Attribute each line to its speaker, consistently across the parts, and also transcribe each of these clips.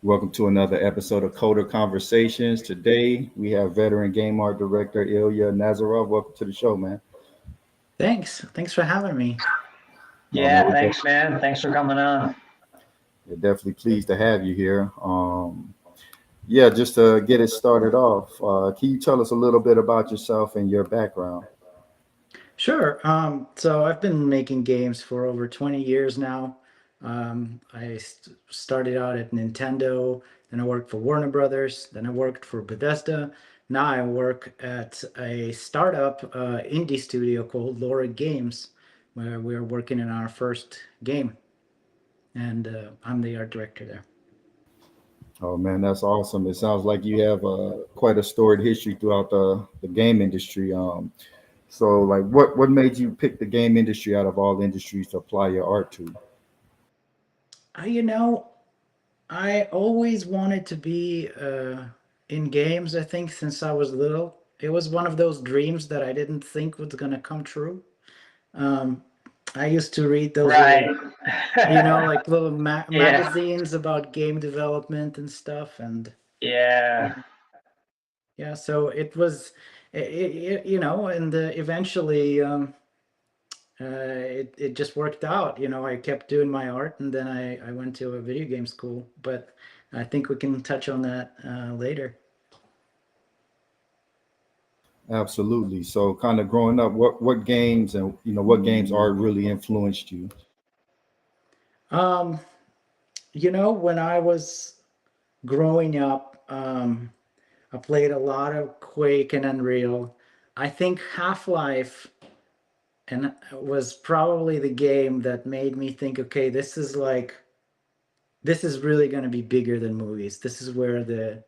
Speaker 1: Welcome to another episode of Coder Conversations. Today we have veteran game art director Ilya Nazarov. Welcome to the show, man.
Speaker 2: Thanks for having me.
Speaker 1: Oh man,
Speaker 3: Yeah, thanks, man. Thanks for coming on.
Speaker 1: we're definitely pleased to have you here. Yeah, just to get it started off, can you tell us a little bit about yourself and your background?
Speaker 2: Sure. So I've been making games for over 20 years now. Started out at Nintendo, then I worked for Warner Brothers, then I worked for Bethesda. Now I work at a startup indie studio called Laura Games, where we're working on our first game, and I'm the art director there.
Speaker 1: Oh man, that's awesome. It sounds like you have quite a storied history throughout the game industry. So like what made you pick the game industry out of all industries to apply your art to?
Speaker 2: Uh, you know, I always wanted to be in games, I think, since I was little. It was one of those dreams that I didn't think was going to come true. Um, I used to read those
Speaker 3: Right.
Speaker 2: little, like little
Speaker 3: Yeah.
Speaker 2: magazines about game development and stuff. And
Speaker 3: Yeah.
Speaker 2: yeah, so it was, and eventually it just worked out. I kept doing my art, and then I went to a video game school. But I think we can touch on that later.
Speaker 1: Absolutely. So kind of growing up, what games and what games art really influenced you?
Speaker 2: Um, when I was growing up, I played a lot of Quake and Unreal. I think Half-Life and was probably the game that made me think, okay, this is really going to be bigger than movies. This is where the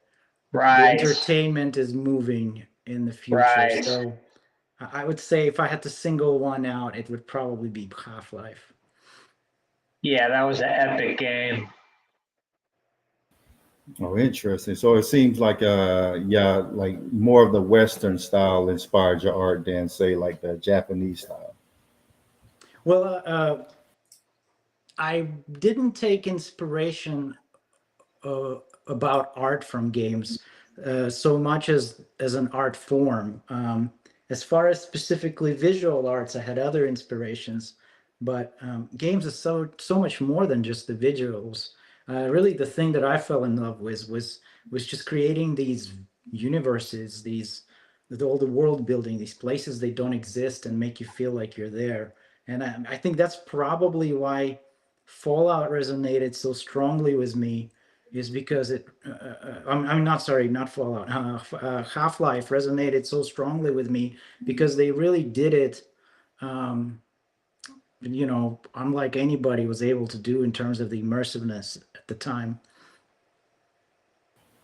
Speaker 3: Right.
Speaker 2: entertainment is moving in the future.
Speaker 3: Right.
Speaker 2: So I would say if I had to single one out, it would probably be Half-Life.
Speaker 3: Yeah, that was an epic game.
Speaker 1: Oh, interesting. So it seems like yeah, like more of the Western style inspired your art than say like the Japanese style.
Speaker 2: Well, I didn't take inspiration uh, about art from games so much as an art form. As far as specifically visual arts, I had other inspirations, but games is so much more than just the visuals. Really, the thing that I fell in love with was just creating these universes, all the world building, these places they don't exist and make you feel like you're there. And I think that's probably why Fallout resonated so strongly with me, is because I'm not sorry, not Fallout. Half-Life resonated so strongly with me because they really did it. Um, unlike anybody was able to do in terms of the immersiveness at the time.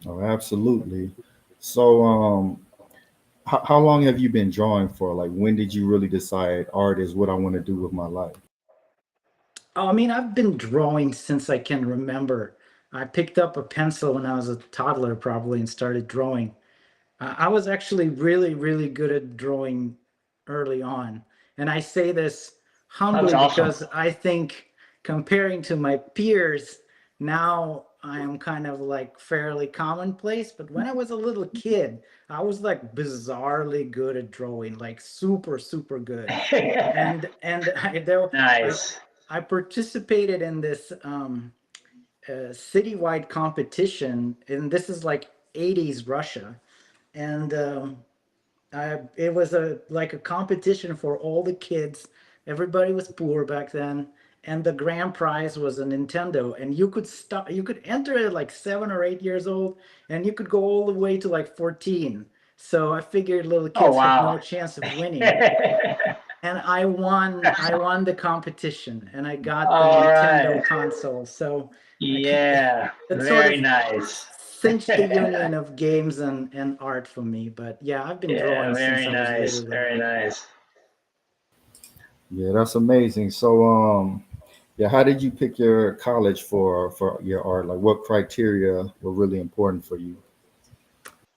Speaker 1: Oh, absolutely. So how long have you been drawing for? Like when did you really decide art is what I want to do with my life?
Speaker 2: Oh, I mean, I've been drawing since I can remember. I picked up a pencil when I was a toddler, probably, and started drawing. I was actually really, really good at drawing early on. And I say this
Speaker 3: That's
Speaker 2: humbly
Speaker 3: awesome.
Speaker 2: because I think comparing to my peers, now I am kind of like fairly commonplace. But when I was a little kid, I was like bizarrely good at drawing, like super, super good. And I,
Speaker 3: Nice.
Speaker 2: I participated in this citywide competition, and this is like 80s Russia, and it was a competition for all the kids. Everybody was poor back then, and the grand prize was a Nintendo. And you could enter it at like 7 or 8 years old, and you could go all the way to like 14. So I figured little
Speaker 3: Oh,
Speaker 2: kids had no
Speaker 3: wow.
Speaker 2: chance of winning, and I won the competition, and I got the
Speaker 3: All right.
Speaker 2: Nintendo console. So I
Speaker 3: Yeah.
Speaker 2: that sort
Speaker 3: Very
Speaker 2: of
Speaker 3: nice.
Speaker 2: cinched the union of games and art for me. But yeah, I've been
Speaker 3: Yeah,
Speaker 2: drawing since
Speaker 3: very
Speaker 2: I was
Speaker 3: nice.
Speaker 2: really little.
Speaker 3: Very nice.
Speaker 1: Yeah, that's amazing. So yeah, how did you pick your college for your art? Like what criteria were really important for you?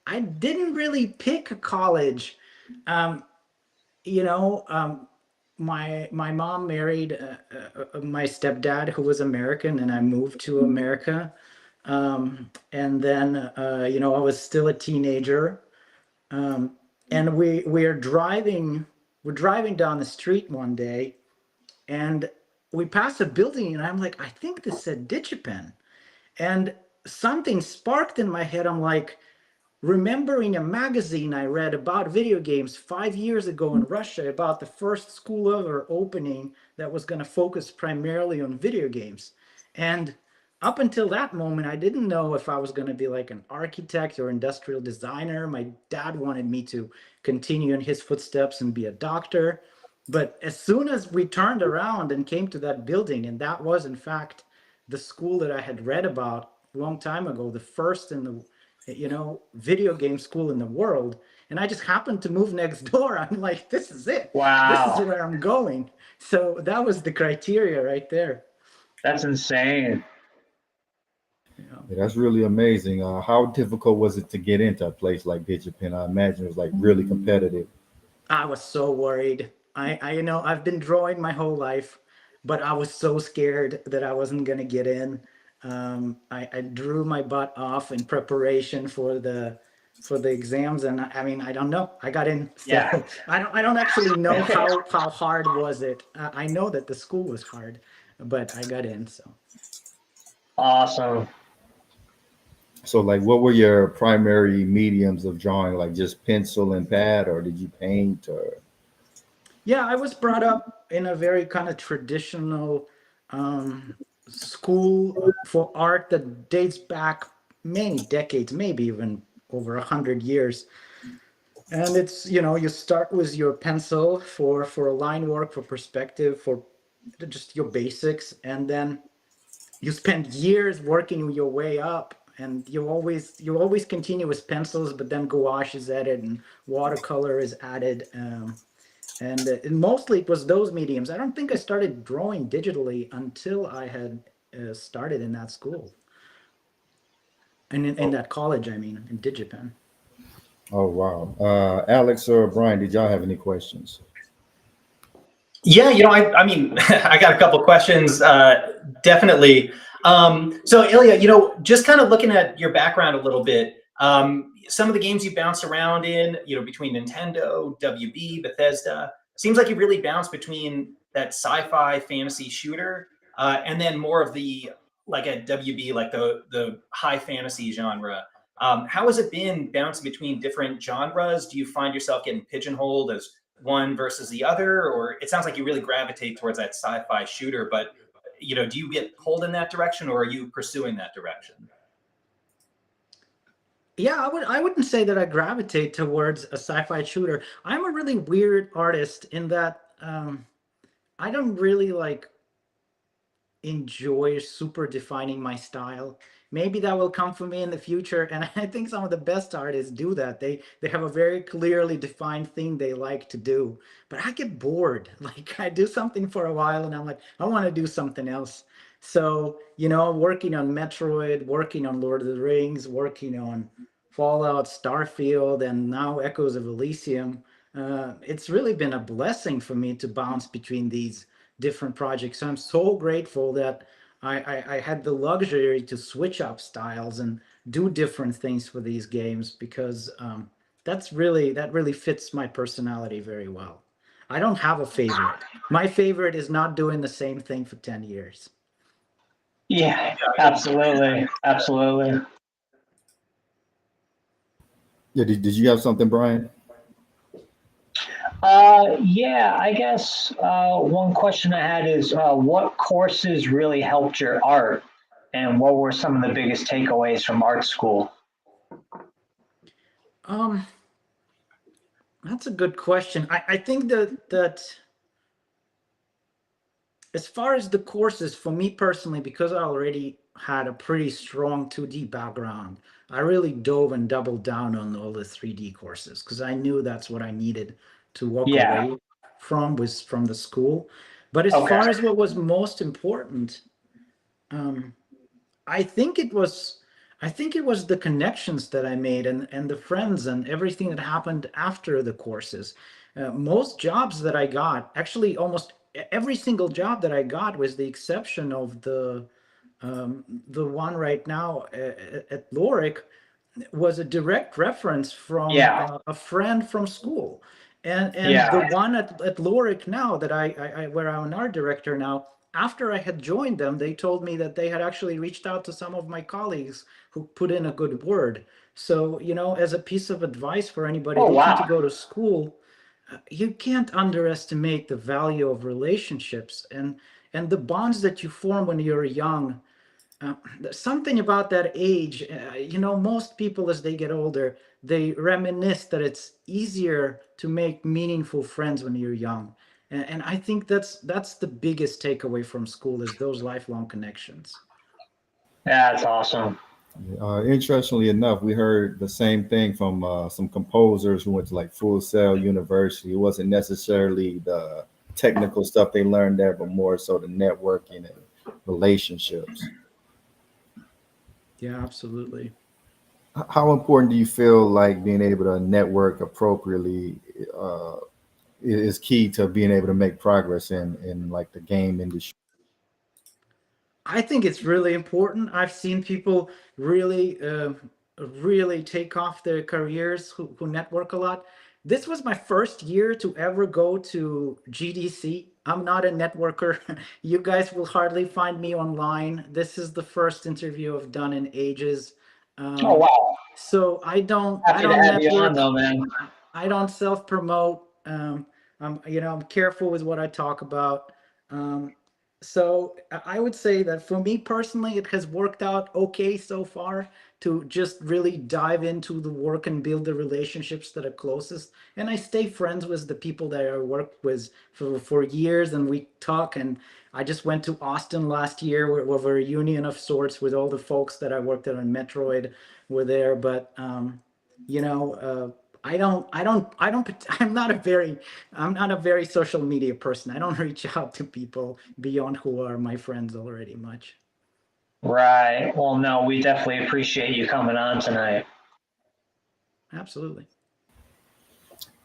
Speaker 2: I didn't really pick a college. Um, you know, my mom married my stepdad, who was American, and I moved to America. And then, I was still a teenager. And we're driving down the street one day, and we pass a building, and I'm like, I think this said DigiPen. And something sparked in my head. I'm like, remembering a magazine I read about video games 5 years ago in Russia about the first school ever opening that was going to focus primarily on video games. And up until that moment, I didn't know if I was going to be like an architect or industrial designer. My dad wanted me to continue in his footsteps and be a doctor. But as soon as we turned around and came to that building, and that was in fact the school that I had read about a long time ago, the first in the video game school in the world, and I just happened to move next door. I'm like, this is it. This is
Speaker 3: Wow,
Speaker 2: where I'm going. So that was the criteria right there.
Speaker 3: that's insane.
Speaker 1: Yeah, that's really amazing. How difficult was it to get into a place like DigiPen? I imagine it was like really competitive.
Speaker 2: I was so worried. I've been drawing my whole life, but I was so scared that I wasn't gonna get in. I drew my butt off in preparation for the exams, and I mean, I don't know, I got in. So
Speaker 3: Yeah.
Speaker 2: I don't actually know how hard was it. I know that the school was hard, but I got in. So
Speaker 3: Awesome.
Speaker 1: So, like, what were your primary mediums of drawing? Like just pencil and pad, or did you paint? Or
Speaker 2: yeah, I was brought up in a very kind of traditional school for art that dates back many decades, maybe even over 100 years. And it's, you start with your pencil for a line work, for perspective, for just your basics, and then you spend years working your way up. And you always continue with pencils, but then gouache is added and watercolor is added. And mostly it was those mediums. I don't think I started drawing digitally until I had started in that school and in that college. I mean, in DigiPen.
Speaker 1: oh wow, Alex or Brian, did y'all have any questions?
Speaker 4: Yeah, I mean, I got a couple questions, definitely. So Ilya, just kind of looking at your background a little bit, some of the games you bounced around in, between Nintendo, WB, Bethesda, seems like you really bounced between that sci-fi fantasy shooter, and then more of the, like at WB, like the high fantasy genre. How has it been bouncing between different genres? Do you find yourself getting pigeonholed as one versus the other, or it sounds like you really gravitate towards that sci-fi shooter, but do you get pulled in that direction, or are you pursuing that direction?
Speaker 2: Yeah, I wouldn't say that I gravitate towards a sci-fi shooter. I'm a really weird artist in that I don't really like enjoy super defining my style. Maybe that will come for me in the future, and I think some of the best artists do that. They have a very clearly defined thing they like to do. But I get bored. Like I do something for a while and I'm like, I want to do something else. So, working on Metroid, working on Lord of the Rings, working on Fallout, Starfield, and now Echoes of Elysium, it's really been a blessing for me to bounce between these different projects. So I'm so grateful that I had the luxury to switch up styles and do different things for these games, because that really fits my personality very well. I don't have a favorite. My favorite is not doing the same thing for 10 years.
Speaker 3: Yeah, absolutely. Absolutely.
Speaker 1: Yeah, did you have something, Brian?
Speaker 3: Yeah, I guess one question I had is what courses really helped your art, and what were some of the biggest takeaways from art school?
Speaker 2: Um, that's a good question. I think that as far as the courses, for me personally, because I already had a pretty strong 2D background, I really dove and doubled down on all the 3D courses because I knew that's what I needed to walk
Speaker 3: Yeah.
Speaker 2: away from the school. But as
Speaker 3: Okay.
Speaker 2: far as what was most important, um, I think it was the connections that I made and the friends and everything that happened after the courses. Most jobs that I got, actually almost every single job that I got, with the exception of the The one right now at Lorik was a direct reference from
Speaker 3: Yeah.
Speaker 2: a friend from school, and the
Speaker 3: Yeah.
Speaker 2: one at Lorik now that I where I'm an art director now. After I had joined them, they told me that they had actually reached out to some of my colleagues who put in a good word. So, as a piece of advice for anybody
Speaker 3: Oh,
Speaker 2: looking to
Speaker 3: wow.
Speaker 2: go to school, you can't underestimate the value of relationships and the bonds that you form when you're young. There's something about that age. Most people as they get older, they reminisce that it's easier to make meaningful friends when you're young. And I think that's the biggest takeaway from school is those lifelong connections.
Speaker 3: That's awesome.
Speaker 1: Interestingly enough, we heard the same thing from some composers who went to like Full Sail University. It wasn't necessarily the technical stuff they learned there, but more so the networking and relationships.
Speaker 2: Yeah, absolutely.
Speaker 1: How important do you feel like being able to network appropriately uh, is key to being able to make progress in like the game industry?
Speaker 2: I think it's really important. I've seen people really take off their careers who network a lot. This was my first year to ever go to GDC. I'm not a networker. You guys will hardly find me online. This is the first interview I've done in ages.
Speaker 3: Oh,
Speaker 2: Um,
Speaker 3: wow.
Speaker 2: so I
Speaker 3: Happy to
Speaker 2: don't
Speaker 3: have you on,
Speaker 2: network.
Speaker 3: though, man.
Speaker 2: I don't self promote. I'm careful with what I talk about. Um, so I would say that for me personally, it has worked out okay so far to just really dive into the work and build the relationships that are closest. And I stay friends with the people that I work with for years, and we talk. And I just went to Austin last year with a reunion of sorts with all the folks that I worked at on Metroid were there. But you know, I'm not a very social media person. I don't reach out to people beyond who are my friends already much.
Speaker 3: Right. Well, no, we definitely appreciate you coming on tonight.
Speaker 2: Absolutely.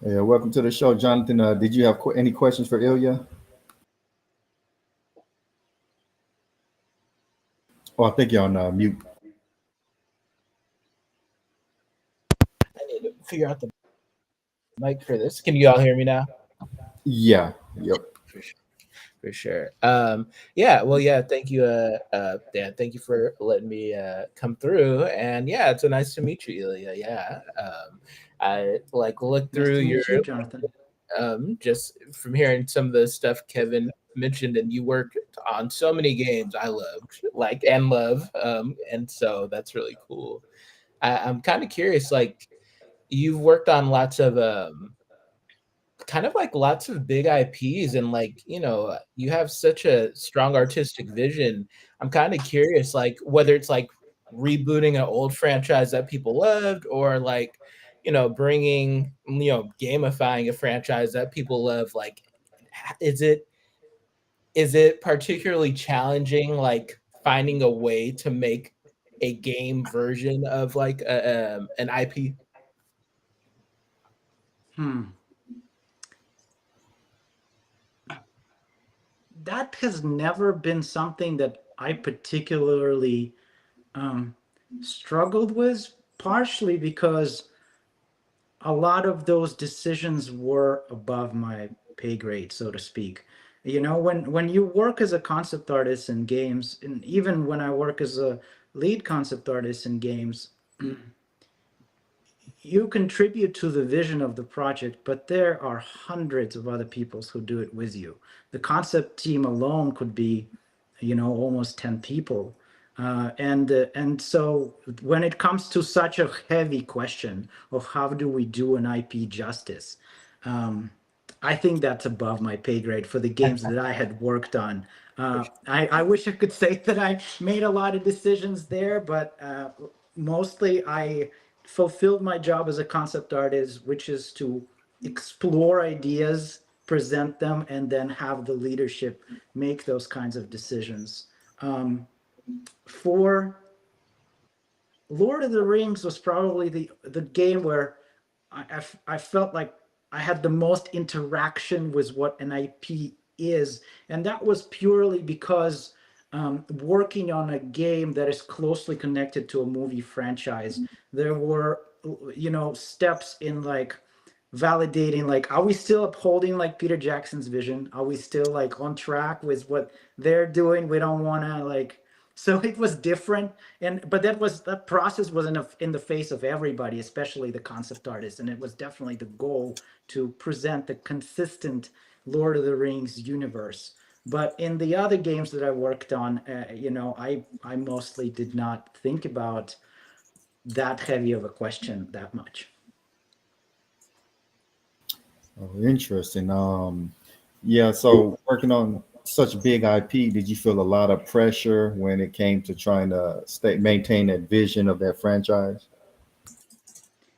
Speaker 1: Yeah, welcome to the show, Jonathan. Did you have any questions for Ilya? Oh, I think you're on mute.
Speaker 5: I need to figure out the mic for this. Can you all hear me now?
Speaker 1: Yeah. Yep.
Speaker 5: For sure. For sure. Yeah. Well, yeah. Thank you, Dan. Thank you for letting me come through. And yeah, it's so nice to meet you, Ilya. Yeah. I like looked
Speaker 2: Nice
Speaker 5: through
Speaker 2: to
Speaker 5: your
Speaker 2: meet you, Jonathan.
Speaker 5: just from hearing some of the stuff Kevin mentioned, and you worked on so many games I loved, like and love. And so that's really cool. I'm kind of curious, like you've worked on lots of kind of like lots of big IPs and like, you have such a strong artistic vision. I'm kind of curious like whether it's like rebooting an old franchise that people loved or like, bringing, gamifying a franchise that people love like is it particularly challenging like finding a way to make a game version of like an IP?
Speaker 2: Hmm. That has never been something that I particularly um, struggled with, partially because a lot of those decisions were above my pay grade, so to speak. When you work as a concept artist in games, and even when I work as a lead concept artist in games, you contribute to the vision of the project, but there are hundreds of other people who do it with you. The concept team alone could be, almost 10 people. And so when it comes to such a heavy question of how do we do an IP justice, um, I think that's above my pay grade for the games that I had worked on. I wish I could say that I made a lot of decisions there, but mostly I fulfilled my job as a concept artist, which is to explore ideas, present them, and then have the leadership make those kinds of decisions. For Lord of the Rings was probably the game where I felt like I had the most interaction with what an IP is, and that was purely because working on a game that is closely connected to a movie franchise. There were, steps in like validating, like, are we still upholding like Peter Jackson's vision? Are we still like on track with what they're doing? We don't want to like, so it was different. But that process was in the face of everybody, especially the concept artists. And it was definitely the goal to present the consistent Lord of the Rings universe. But in the other games that I worked on, I mostly did not think about that heavy of a question that much.
Speaker 1: Oh, interesting. Yeah. So working on such big IP, did you feel a lot of pressure when it came to trying to maintain that vision of that franchise?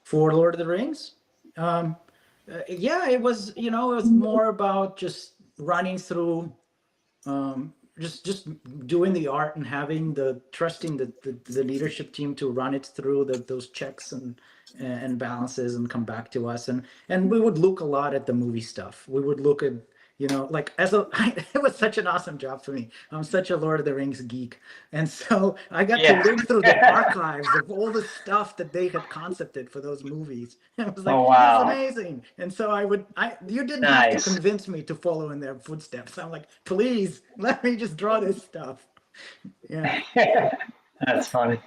Speaker 2: For Lord of the Rings, yeah, it was, it was more about just running through, just doing the art and having the trusting the leadership team to run it through those checks and balances and come back to us. And we would look a lot at the movie stuff. We would look at, like it was such an awesome job for me. I'm such a Lord of the Rings geek. And so I got to look through the archives of all the stuff that they had concepted for those movies. And I was like,
Speaker 3: Oh,
Speaker 2: this is
Speaker 3: wow.
Speaker 2: amazing. And so you didn't have to
Speaker 3: Nice.
Speaker 2: convince me to follow in their footsteps. I'm like, please let me just draw this stuff. Yeah.
Speaker 3: That's funny.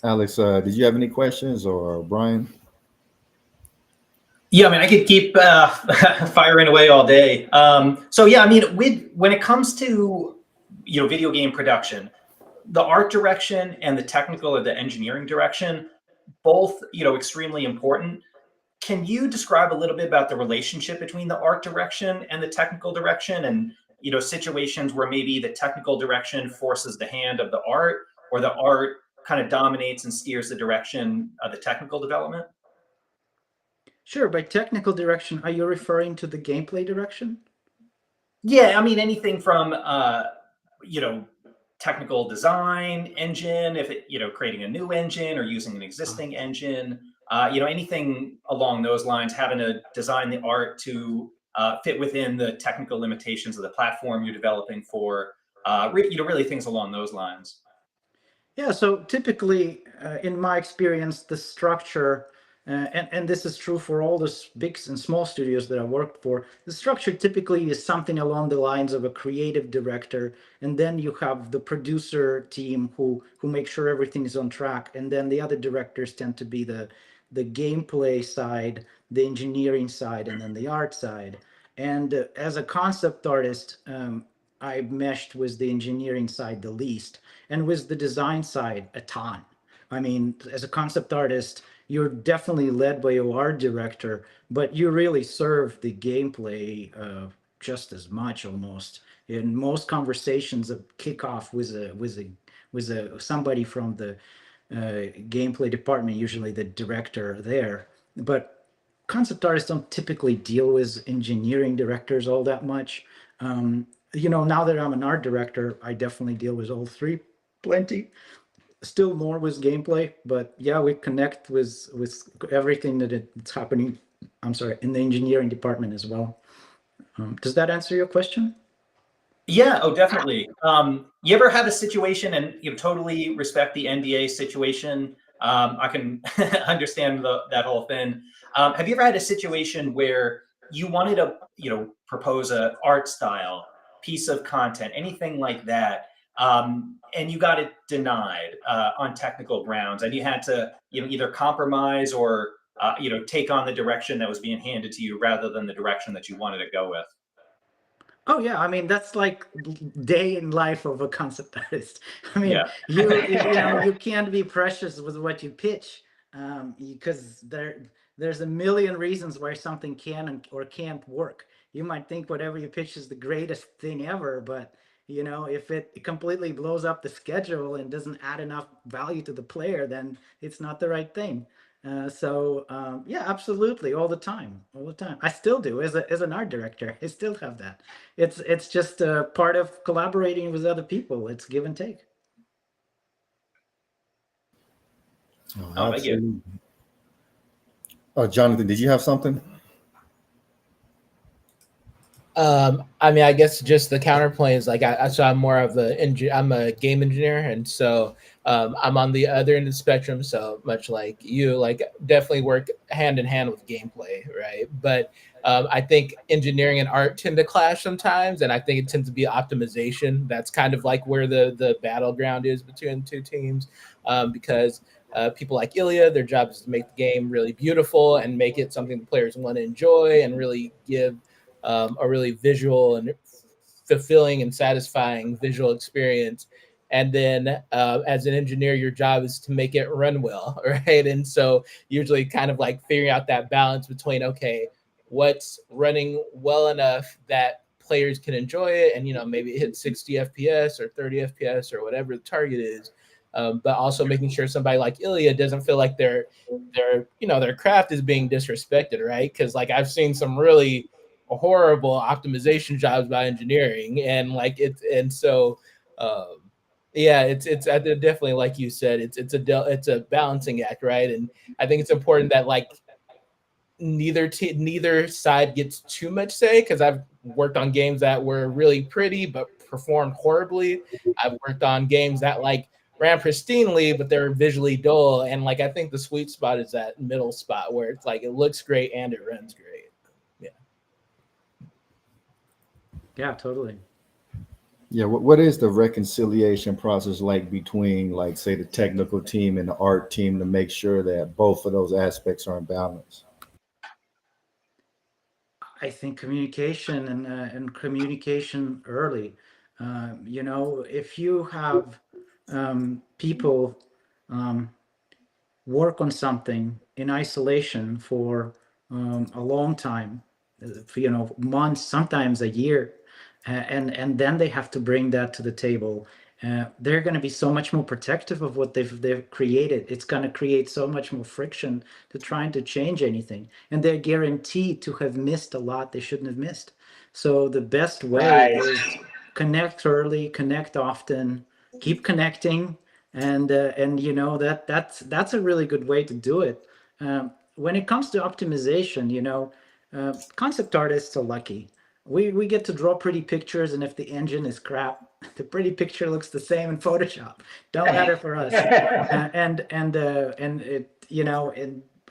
Speaker 1: Alex, did you have any questions, or Brian?
Speaker 4: Yeah, I mean, I could keep firing away all day. So yeah, I mean, when it comes to video game production, the art direction and the technical or the engineering direction, both extremely important. Can you describe a little bit about the relationship between the art direction and the technical direction, and situations where maybe the technical direction forces the hand of the art, or the art kind of dominates and steers the direction of the technical development?
Speaker 2: Sure. By technical direction, are you referring to the gameplay direction?
Speaker 4: Yeah, I mean, anything from technical design, engine, if it creating a new engine or using an existing engine, anything along those lines, having to design the art to fit within the technical limitations of the platform you're developing for, really things along those lines.
Speaker 2: Yeah, so typically, in my experience, the structure, and this is true for all the big and small studios that I worked for, the structure typically is something along the lines of a creative director, and then you have the producer team who make sure everything is on track, and then the other directors tend to be the gameplay side, the engineering side, and then the art side. And as a concept artist, I meshed with the engineering side the least, and with the design side a ton. I mean, as a concept artist, you're definitely led by your art director, but you really serve the gameplay just as much, almost. In most conversations, a kickoff with a somebody from the gameplay department, usually the director there. But concept artists don't typically deal with engineering directors all that much. Now that I'm an art director, I definitely deal with all three plenty. Still more with gameplay, but yeah, we connect with everything it's happening. I'm sorry, in the engineering department as well. Does that answer your question?
Speaker 4: Yeah, oh, definitely. You ever had a situation, and you totally respect the NDA situation? I can understand that whole thing. Have you ever had a situation where you wanted to, propose a art style, piece of content, anything like that, and you got it denied on technical grounds, and you had to, either compromise or, take on the direction that was being handed to you rather than the direction that you wanted to go with?
Speaker 2: Oh yeah, I mean that's like day in life of a concept artist. I mean,
Speaker 4: Yeah.
Speaker 2: you can't be precious with what you pitch, because there's a million reasons why something can or can't work. You might think whatever you pitch is the greatest thing ever, but if it completely blows up the schedule and doesn't add enough value to the player, then it's not the right thing. Yeah, absolutely, all the time, all the time. I still do as an art director. I still have that. It's just a part of collaborating with other people. It's give and take.
Speaker 1: Oh,
Speaker 4: Oh, thank you.
Speaker 1: absolutely. Jonathan, did you have something?
Speaker 5: I mean, I guess just the counterpoint is like so I'm more of I'm a game engineer, and so I'm on the other end of the spectrum. So much like you, like definitely work hand in hand with gameplay, right? But I think engineering and art tend to clash sometimes, and I think it tends to be optimization. That's kind of like where the battleground is between the two teams, because people like Ilya, their job is to make the game really beautiful and make it something the players want to enjoy and really give a really visual and fulfilling and satisfying visual experience. And then as an engineer, your job is to make it run well, right? And so usually kind of like figuring out that balance between, okay, what's running well enough that players can enjoy it and, maybe hit 60 FPS or 30 FPS or whatever the target is. But also making sure somebody like Ilya doesn't feel like their craft is being disrespected, right? Because like I've seen some really horrible optimization jobs by engineering, and like so yeah, it's definitely like you said, it's a balancing act, right? And I think it's important that like neither side gets too much say, because I've worked on games that were really pretty but performed horribly. I've worked on games that like ran pristinely but they're visually dull, and like I think the sweet spot is that middle spot where it's like it looks great and it runs great.
Speaker 2: Yeah, totally.
Speaker 1: Yeah, what is the reconciliation process like between, like, say, the technical team and the art team to make sure that both of those aspects are in balance?
Speaker 2: I think communication and communication early. If you have people um, work on something in isolation for a long time, for, months, sometimes a year, and then they have to bring that to the table. They're going to be so much more protective of what they've created. It's going to create so much more friction to trying to change anything, and they're guaranteed to have missed a lot they shouldn't have missed. So the best way
Speaker 3: Right.
Speaker 2: is connect early, connect often, keep connecting, and that's a really good way to do it. When it comes to optimization, concept artists are lucky. We get to draw pretty pictures, and if the engine is crap, the pretty picture looks the same in Photoshop. Don't matter for us. And it,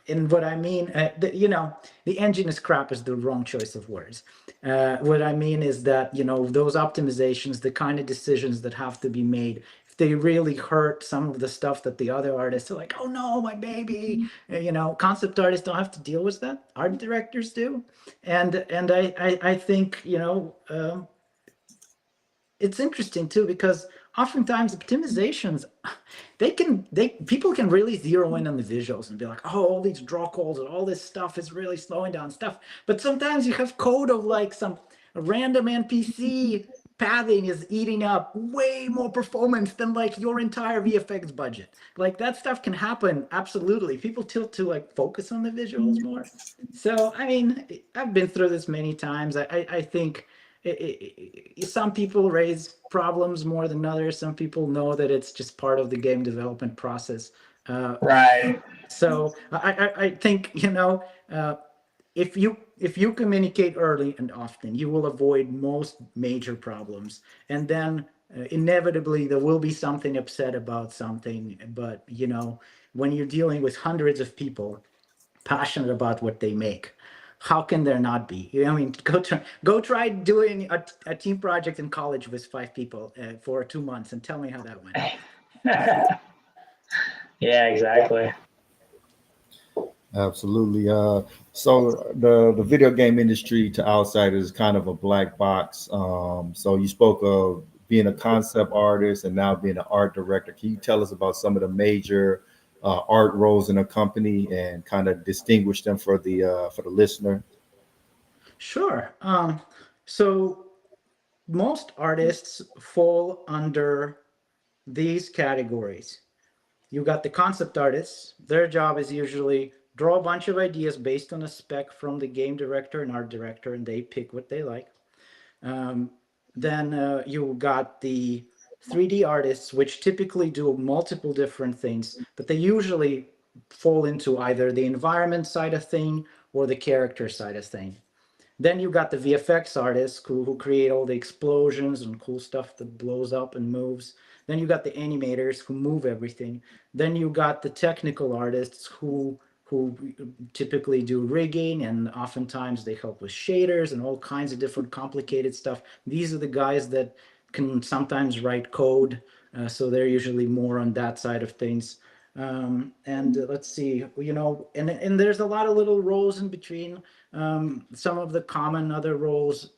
Speaker 2: and what I mean, the engine is crap is the wrong choice of words. What I mean is that, those optimizations, the kind of decisions that have to be made, if they really hurt some of the stuff that the other artists are like, oh no, my baby, concept artists don't have to deal with that. Art directors do. And I think, it's interesting too, because oftentimes optimizations, people can really zero in on the visuals and be like, oh, all these draw calls and all this stuff is really slowing down stuff. But sometimes you have code of like some random NPC pathing is eating up way more performance than like your entire VFX budget. Like that stuff can happen. Absolutely. People tilt to like focus on the visuals more. So, I mean, I've been through this many times. I think some people raise problems more than others. Some people know that it's just part of the game development process.
Speaker 3: Right.
Speaker 2: So I think, if you communicate early and often, you will avoid most major problems. And then inevitably there will be something upset about something. But when you're dealing with hundreds of people passionate about what they make, how can there not be? I mean, go try doing a team project in college with 5 people for 2 months and tell me how that went.
Speaker 3: Yeah, exactly.
Speaker 1: Absolutely. So the video game industry to outsiders is kind of a black box. So you spoke of being a concept artist and now being an art director. Can you tell us about some of the major art roles in a company and kind of distinguish them for the listener?
Speaker 2: Sure. So most artists fall under these categories. You got the concept artists. Their job is usually draw a bunch of ideas based on a spec from the game director and art director, and they pick what they like. Then you got the 3D artists, which typically do multiple different things, but they usually fall into either the environment side of thing or the character side of thing. Then you got the VFX artists who create all the explosions and cool stuff that blows up and moves. Then you got the animators who move everything. Then you got the technical artists who typically do rigging, and oftentimes they help with shaders and all kinds of different complicated stuff. These are the guys that can sometimes write code, so they're usually more on that side of things. And let's see, and there's a lot of little roles in between. Some of the common other roles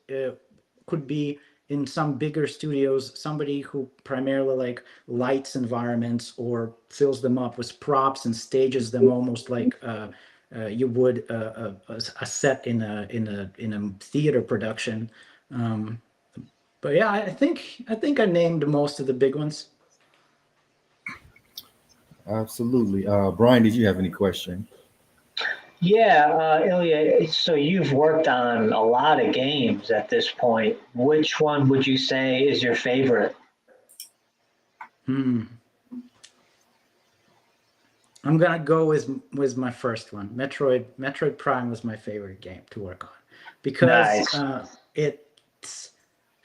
Speaker 2: could be in some bigger studios, somebody who primarily like lights environments or fills them up with props and stages them almost like you would a set in a theater production. But yeah, I think I named most of the big ones.
Speaker 1: Absolutely. Brian, did you have any question?
Speaker 3: Yeah, Ilya, so you've worked on a lot of games at this point. Which one would you say is your favorite?
Speaker 2: I'm gonna go with my first one. Metroid Prime was my favorite game to work on because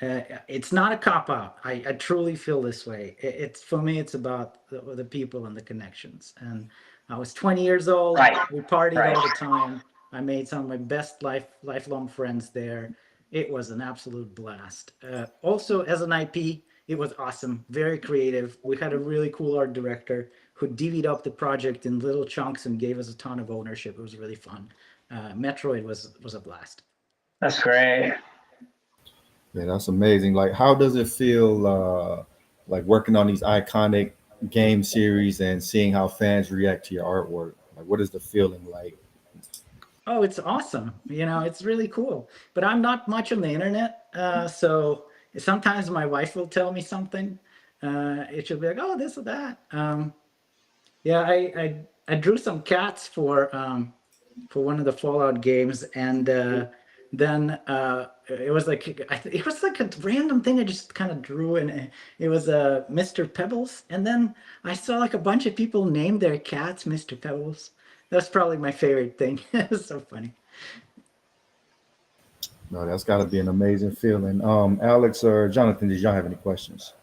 Speaker 2: it's not a cop out. I truly feel this way. It's for me, it's about the people and the connections. And I was 20 years old.
Speaker 3: Right.
Speaker 2: We partied
Speaker 3: Right.
Speaker 2: all the time. I made some of my best lifelong friends there. It was an absolute blast. Also, as an IP, it was awesome, very creative. We had a really cool art director who divvied up the project in little chunks and gave us a ton of ownership. It was really fun. Metroid was a blast.
Speaker 3: That's great.
Speaker 1: Yeah, that's amazing. Like, how does it feel like working on these iconic game series and seeing how fans react to your artwork? Like, what is the feeling like?
Speaker 2: Oh, it's awesome. It's really cool. But I'm not much on the internet, so sometimes my wife will tell me something. She'll be like, "Oh, this or that." Yeah, I drew some cats for one of the Fallout games, and then it was like a random thing I just kind of drew, and it was Mr. Pebbles, and then I saw like a bunch of people name their cats Mr. Pebbles. That's probably my favorite thing. It's so funny.
Speaker 1: No, that's got to be an amazing feeling. Alex or Jonathan, did y'all have any questions?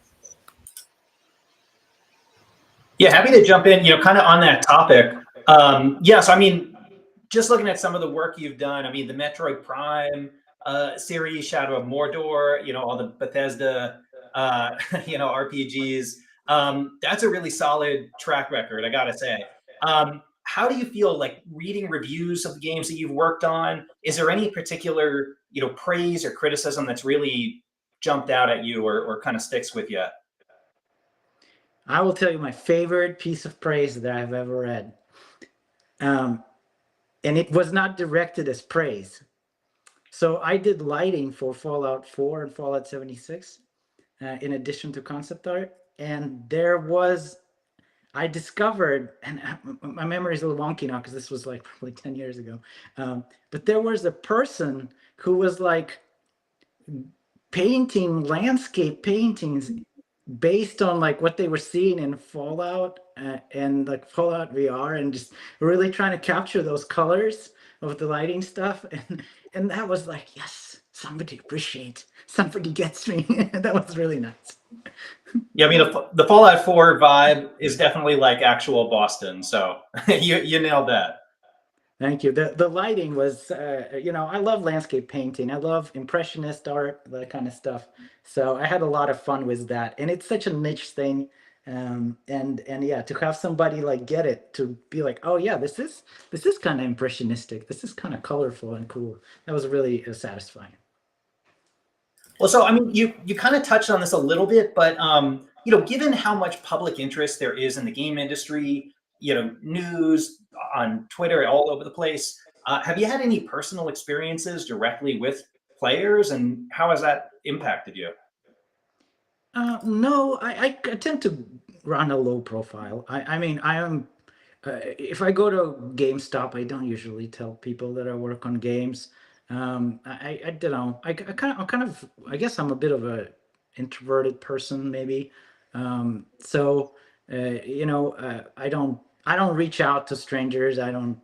Speaker 4: Yeah, happy to jump in, kind of on that topic. So I mean, just looking at some of the work you've done, I mean, the Metroid Prime series, Shadow of Mordor, all the Bethesda, RPGs. That's a really solid track record, I gotta say. How do you feel like reading reviews of the games that you've worked on? Is there any particular, praise or criticism that's really jumped out at you or kind of sticks with you?
Speaker 2: I will tell you my favorite piece of praise that I've ever read. And it was not directed as praise. So I did lighting for Fallout 4 and Fallout 76, in addition to concept art. And I discovered, and my memory is a little wonky now because this was like probably 10 years ago. But there was a person who was like painting landscape paintings based on like what they were seeing in Fallout and like Fallout VR, and just really trying to capture those colors of the lighting stuff. And that was like, yes, somebody appreciates, somebody gets me. That was really nice.
Speaker 4: Yeah, I mean, the Fallout 4 vibe is definitely like actual Boston. So you nailed that.
Speaker 2: Thank you. The lighting was, I love landscape painting. I love impressionist art, that kind of stuff. So I had a lot of fun with that, and it's such a niche thing. And yeah, to have somebody like get it, to be like, oh yeah, this is kind of impressionistic. This is kind of colorful and cool. That was really satisfying.
Speaker 4: Well, so I mean, you kind of touched on this a little bit, but given how much public interest there is in the game industry, news on Twitter all over the place, have you had any personal experiences directly with players, and how has that impacted you?
Speaker 2: No, I tend to run a low profile. I mean, I am. If I go to GameStop, I don't usually tell people that I work on games. I don't know. I guess I'm a bit of a introverted person, maybe. I don't I don't reach out to strangers. I don't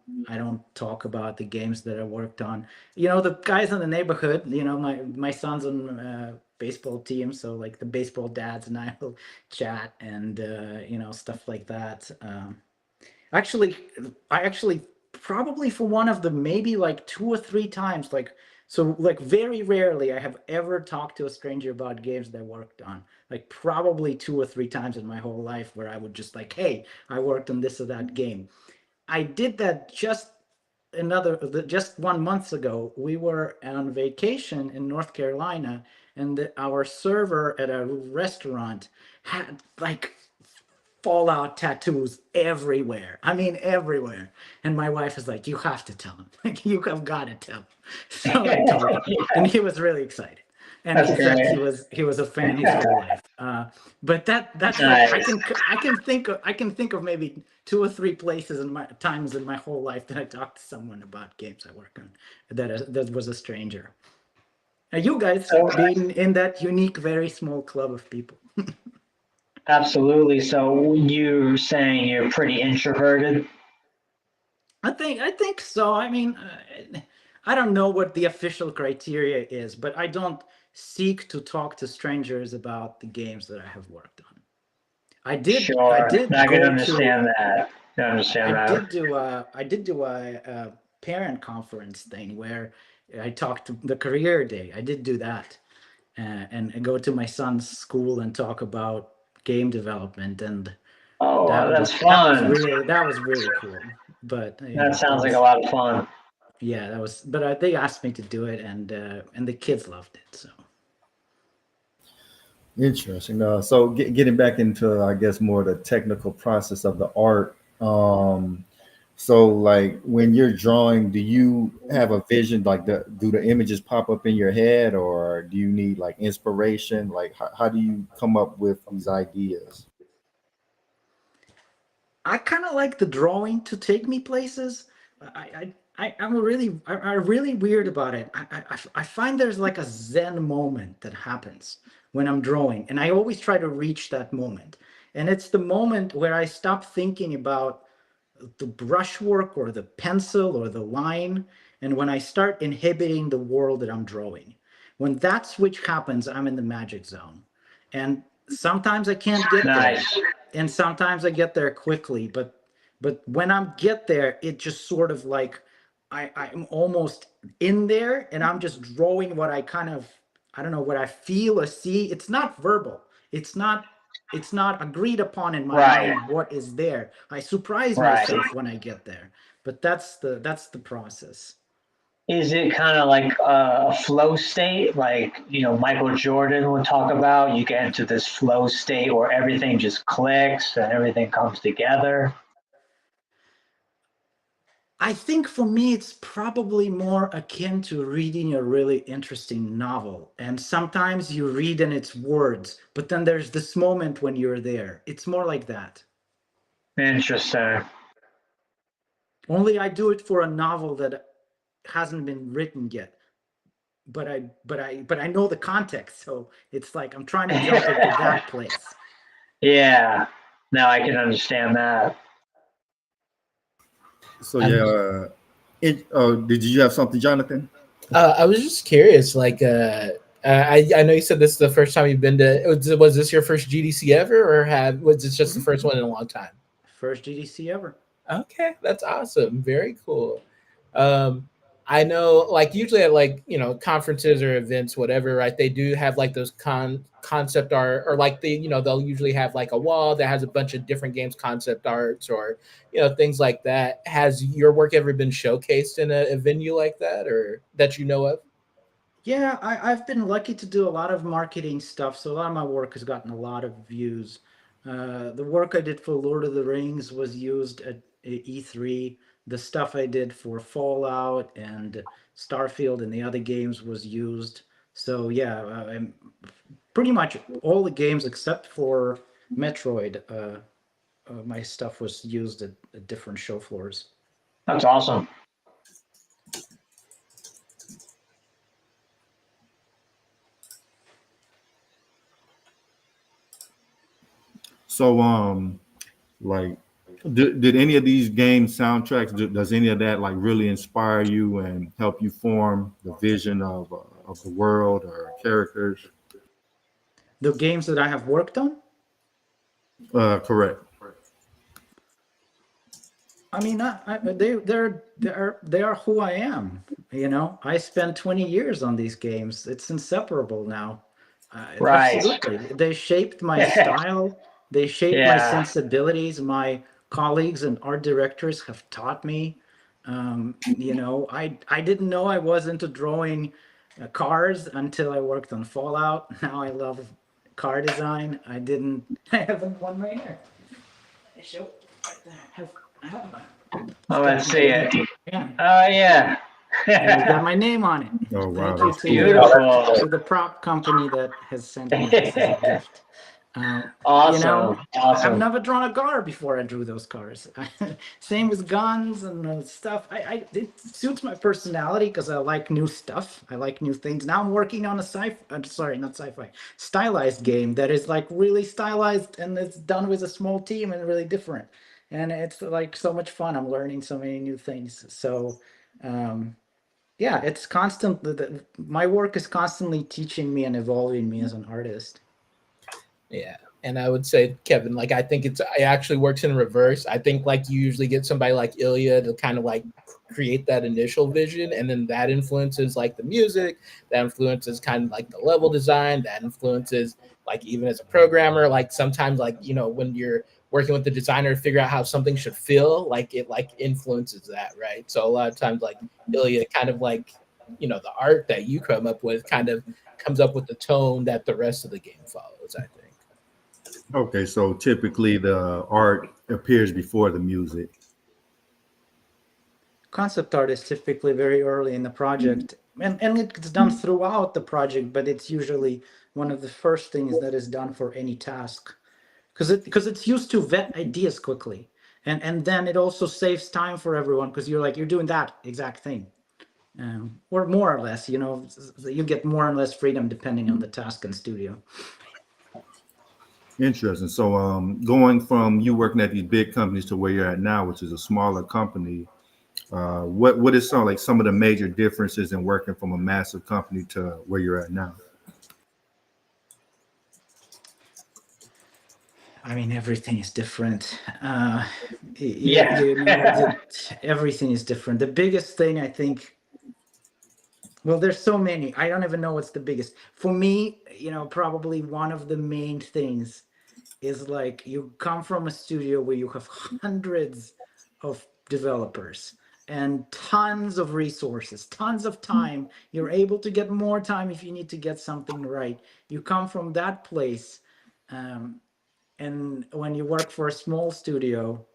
Speaker 2: talk about the games that I worked on. The guys in the neighborhood. My son's on baseball team, so like the baseball dads and I will chat and stuff like that. Actually, I actually probably for one of the maybe like 2 or 3 times, like very rarely I have ever talked to a stranger about games that I worked on. Like probably 2 or 3 times in my whole life where I would just like, hey, I worked on this or that game. I did that just 1 month ago. We were on vacation in North Carolina, and our server at a restaurant had like Fallout tattoos everywhere. I mean, everywhere. And my wife is like, "You have to tell him. Like, you have got to tell him." So I told him, and he was really excited. And
Speaker 3: That's
Speaker 2: he said
Speaker 3: great.
Speaker 2: he was a fan his whole life. But that's like
Speaker 3: Nice.
Speaker 2: I can think of maybe 2 or 3 places in my times in my whole life that I talked to someone about games I work on that was a stranger. And you guys
Speaker 3: So
Speaker 2: being in that unique, very small club of people.
Speaker 3: absolutely. So you're saying you're pretty introverted?
Speaker 2: I think so. I mean, I don't know what the official criteria is, but I don't seek to talk to strangers about the games that I have worked on. I
Speaker 3: Sure.
Speaker 2: did
Speaker 3: I can
Speaker 2: go to
Speaker 3: understand that. I understand that.
Speaker 2: I did do a parent conference thing where I talked to the career day. I did do that, and go to my son's school and talk about game development, and
Speaker 3: Oh, that's fun.
Speaker 2: that was really cool. But
Speaker 3: That
Speaker 2: that
Speaker 3: sounds like a
Speaker 2: was
Speaker 3: lot of fun.
Speaker 2: yeah, that was. But they asked me to do it, and the kids loved it. So
Speaker 1: Interesting. So getting back into, I guess, more the technical process of the art. So like when you're drawing, do you have a vision? Like, do the images pop up in your head, or do you need like inspiration? Like, how do you come up with these ideas?
Speaker 2: I kind of like the drawing to take me places. I'm really weird about it. I find there's like a Zen moment that happens when I'm drawing, and I always try to reach that moment. And it's the moment where I stop thinking about the brushwork or the pencil or the line, and when I start inhibiting the world that I'm drawing. When that switch happens, I'm in the magic zone. And sometimes I can't get there,
Speaker 3: Nice.
Speaker 2: and sometimes I get there quickly, but when I get there, it just sort of like I'm almost in there, and I'm just drawing what I kind of, I don't know, what I feel or see. It's not verbal. It's not it's not agreed upon in my
Speaker 3: Right.
Speaker 2: mind what is there. I surprise
Speaker 3: Right.
Speaker 2: myself when I get there. But that's the process.
Speaker 3: Is it kind of like a flow state, like Michael Jordan would talk about? You get into this flow state where everything just clicks and everything comes together.
Speaker 2: I think for me, it's probably more akin to reading a really interesting novel. And sometimes you read and it's words, but then there's this moment when you're there. It's more like that.
Speaker 3: Interesting.
Speaker 2: Only I do it for a novel that hasn't been written yet. But I know the context, so it's like I'm trying to jump into that place.
Speaker 3: Yeah. Now I can understand that.
Speaker 1: So
Speaker 5: I'm,
Speaker 1: yeah, did you have something, Jonathan?
Speaker 5: I was just curious, like, I know you said this is the first time you've been to. Was this your first GDC ever, or was this just the first one in a long time?
Speaker 2: First GDC ever.
Speaker 5: Okay, that's awesome. Very cool. Um, I know, like usually at like conferences or events, whatever, right? They do have like those concept art, or like they'll usually have like a wall that has a bunch of different games concept arts, or things like that. Has your work ever been showcased in a venue like that, or that you know of?
Speaker 2: Yeah, I've been lucky to do a lot of marketing stuff, so a lot of my work has gotten a lot of views. The work I did for Lord of the Rings was used at E3. The stuff I did for Fallout and Starfield and the other games was used. So yeah, pretty much all the games except for Metroid, my stuff was used at different show floors.
Speaker 3: That's awesome.
Speaker 1: So like Did any of these game soundtracks, does any of that like really inspire you and help you form the vision of the world or characters?
Speaker 2: The games that I have worked on,
Speaker 1: Correct.
Speaker 2: I mean, they are who I am. You know, I spent 20 years on these games. It's inseparable now.
Speaker 3: Right.
Speaker 2: Absolutely, they shaped my
Speaker 3: Yeah.
Speaker 2: style. They shaped my
Speaker 3: Yeah.
Speaker 2: sensibilities. My colleagues and art directors have taught me. You know, I didn't know I was into drawing cars until I worked on Fallout. Now I love car design. I didn't. I haven't one right here. I show. I have one.
Speaker 3: Oh, let's see it.
Speaker 2: Yeah.
Speaker 3: Oh, yeah.
Speaker 2: And it's got my name on it.
Speaker 1: Oh wow,
Speaker 2: Thank you
Speaker 1: that's
Speaker 2: to
Speaker 3: Beautiful.
Speaker 2: to the prop company that has sent me this as a gift. You
Speaker 3: Awesome.
Speaker 2: know, I've
Speaker 3: Awesome.
Speaker 2: never drawn a car before I drew those cars. Same with guns and stuff. It suits my personality because I like new stuff. I like new things. Now I'm working on a sorry, not sci-fi, stylized game that is like really stylized and it's done with a small team and really different. And it's like so much fun. I'm learning so many new things. So, yeah, it's constant. My work is constantly teaching me and evolving me as an artist.
Speaker 5: Yeah. And I would say, Kevin, like I think it actually works in reverse. I think like you usually get somebody like Ilya to kind of like create that initial vision, and then that influences like the music, that influences kind of like the level design, that influences like even as a programmer, like sometimes like you know when you're working with the designer to figure out how something should feel, like it like influences that, right? So a lot of times like Ilya kind of like you know the art that you come up with kind of comes up with the tone that the rest of the game follows, I think.
Speaker 1: okay. So typically the art appears before the music.
Speaker 2: Concept art is typically very early in the project, and it's done throughout the project, but it's usually one of the first things that is done for any task because it's used to vet ideas quickly, and then it also saves time for everyone because you're doing that exact thing, or more or less, you know, you get more and less freedom depending on the task in studio.
Speaker 1: Interesting. So going from you working at these big companies to where you're at now, which is a smaller company, what is some of the major differences in working from a massive company to where you're at now?
Speaker 2: I mean, everything is different.
Speaker 3: Yeah.
Speaker 2: You know, everything is different. The biggest thing I think, well, there's so many. I don't even know what's the biggest. For me, you know, probably one of the main things is like you come from a studio where you have hundreds of developers and tons of resources, tons of time. You're able to get more time if you need to get something right. You come from that place. And when you work for a small studio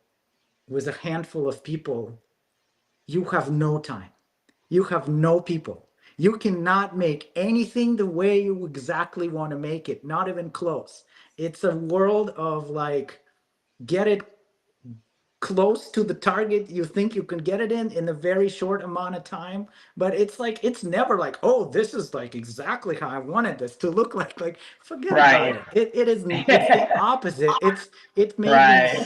Speaker 2: with a handful of people, you have no time. You have no people. You cannot make anything the way you exactly want to make it, not even close. It's a world of like, get it close to the target you think you can get it in a very short amount of time, but it's like it's never like, oh, this is like exactly how I wanted this to look like forget
Speaker 3: Right.
Speaker 2: about it. It's the opposite. It made
Speaker 3: Right.
Speaker 2: me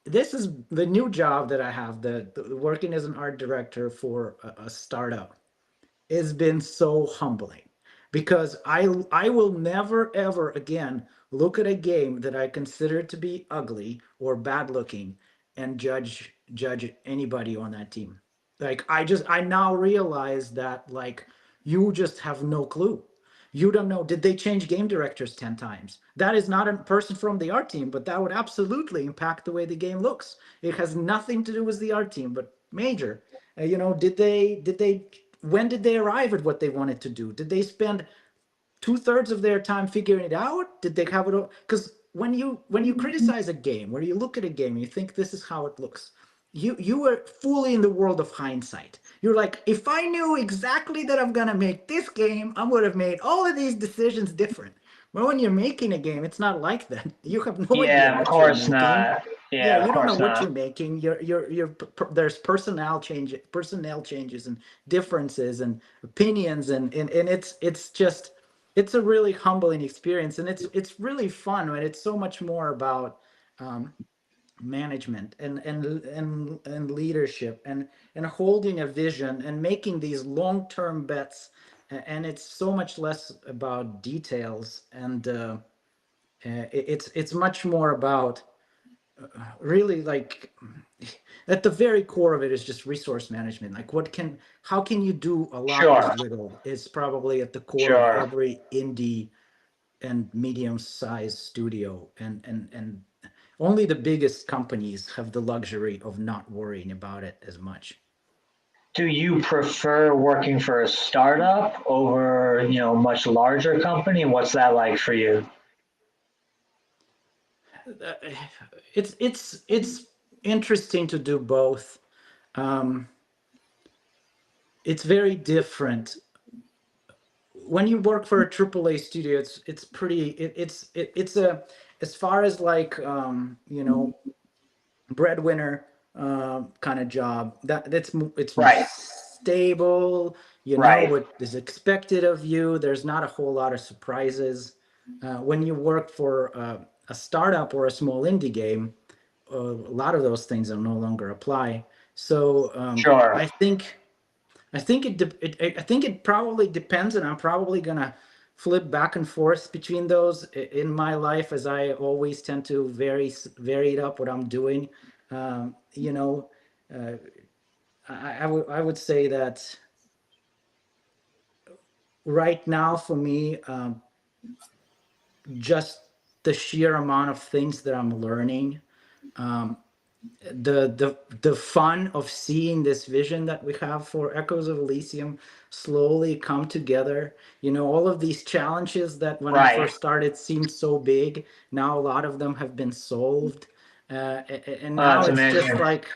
Speaker 2: this is the new job that I have, the working as an art director for a startup has been so humbling because I will never ever again look at a game that I consider to be ugly or bad looking and judge anybody on that team. Like I now realize that like you just have no clue. You don't know, did they change game directors 10 times? That is not a person from the art team, but that would absolutely impact the way the game looks. It has nothing to do with the art team, but major. You know, when did they arrive at what they wanted to do? Did they spend 2/3 of their time figuring it out? Did they have it all? Because when you criticize a game, or you look at a game, you think this is how it looks. You are fully in the world of hindsight. You're like, if I knew exactly that I'm gonna make this game, I would have made all of these decisions different. But when you're making a game, it's not like that. You have no idea
Speaker 3: Yeah, of
Speaker 2: what you're
Speaker 3: course
Speaker 2: making.
Speaker 3: not.
Speaker 2: Yeah,
Speaker 3: Yeah,
Speaker 2: you
Speaker 3: of
Speaker 2: don't know
Speaker 3: course
Speaker 2: what you're
Speaker 3: not.
Speaker 2: making. There's personnel changes and differences and opinions and it's just it's a really humbling experience, and it's really fun, and it's so much more about um, management and leadership and holding a vision and making these long-term bets. And it's so much less about details, and it's much more about really, like, at the very core of it is just resource management. Like, how can you do a lot
Speaker 3: Sure,
Speaker 2: with little is probably at the core of
Speaker 3: sure.
Speaker 2: every indie and medium-sized studio, and only the biggest companies have the luxury of not worrying about it as much.
Speaker 3: Do you prefer working for a startup over, a much larger company? What's that like for you?
Speaker 2: Uh, it's interesting to do both. um it's very different when you work for a AAA studio. It's pretty it's a, as far as like breadwinner kind of job, it's more
Speaker 3: Right,
Speaker 2: stable. You know
Speaker 3: right.
Speaker 2: what is expected of you. There's not a whole lot of surprises. When you work for a startup or a small indie game, a lot of those things are no longer apply. So
Speaker 3: Sure.
Speaker 2: I think it probably depends, and I'm probably gonna flip back and forth between those in my life, as I always tend to vary it up what I'm doing. Um, you know, uh, I would say that right now for me, just the sheer amount of things that I'm learning, um, the fun of seeing this vision that we have for Echoes of Elysium slowly come together. All of these challenges that when I
Speaker 3: Right.
Speaker 2: first started seemed so big, now a lot of them have been solved. And
Speaker 3: Oh,
Speaker 2: now
Speaker 3: that's
Speaker 2: it's just
Speaker 3: amazing.
Speaker 2: like,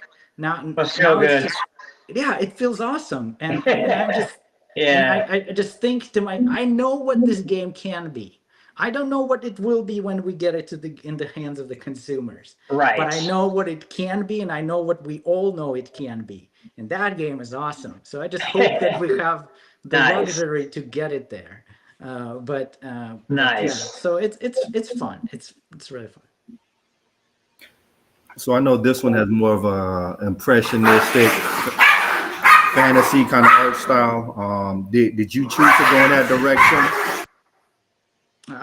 Speaker 3: That's so
Speaker 2: now it's
Speaker 3: good.
Speaker 2: just, yeah, it feels awesome. And I'm just, and
Speaker 3: Yeah,
Speaker 2: I just think to I know what this game can be. I don't know what it will be when we get it in the hands of the consumers, but I
Speaker 3: right.
Speaker 2: know what it can be, and I know what we all know it can be. And that game is awesome. So I just hope that we have the
Speaker 3: Nice,
Speaker 2: luxury to get it there. But yeah,
Speaker 3: nice.
Speaker 2: so it's fun. It's really fun.
Speaker 1: So I know this one has more of a impressionistic fantasy kind of art style. Did you choose to go in that direction?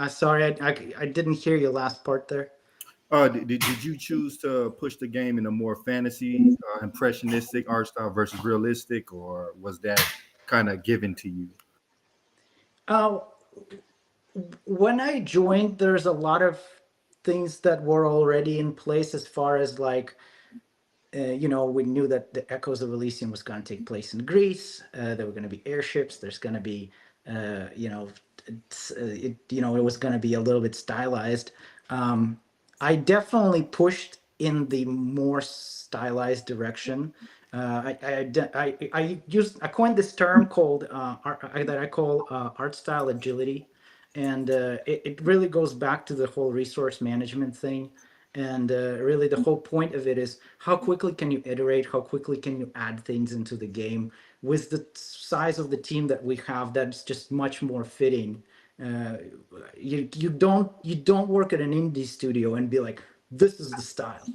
Speaker 2: Sorry, I didn't hear your last part there.
Speaker 1: Did you choose to push the game in a more fantasy, impressionistic art style versus realistic, or was that kind of given to you?
Speaker 2: Uh, when I joined, there's a lot of things that were already in place, as far as like, we knew that the Echoes of Elysium was going to take place in Greece. There were going to be airships. There's going to be, it was going to be a little bit stylized. I definitely pushed in the more stylized direction. I coined this term called that I call art style agility, and it really goes back to the whole resource management thing. And really, the whole point of it is how quickly can you iterate, how quickly can you add things into the game with the size of the team that we have. That's just much more fitting. uh, you don't work at an indie studio and be like, this is the style.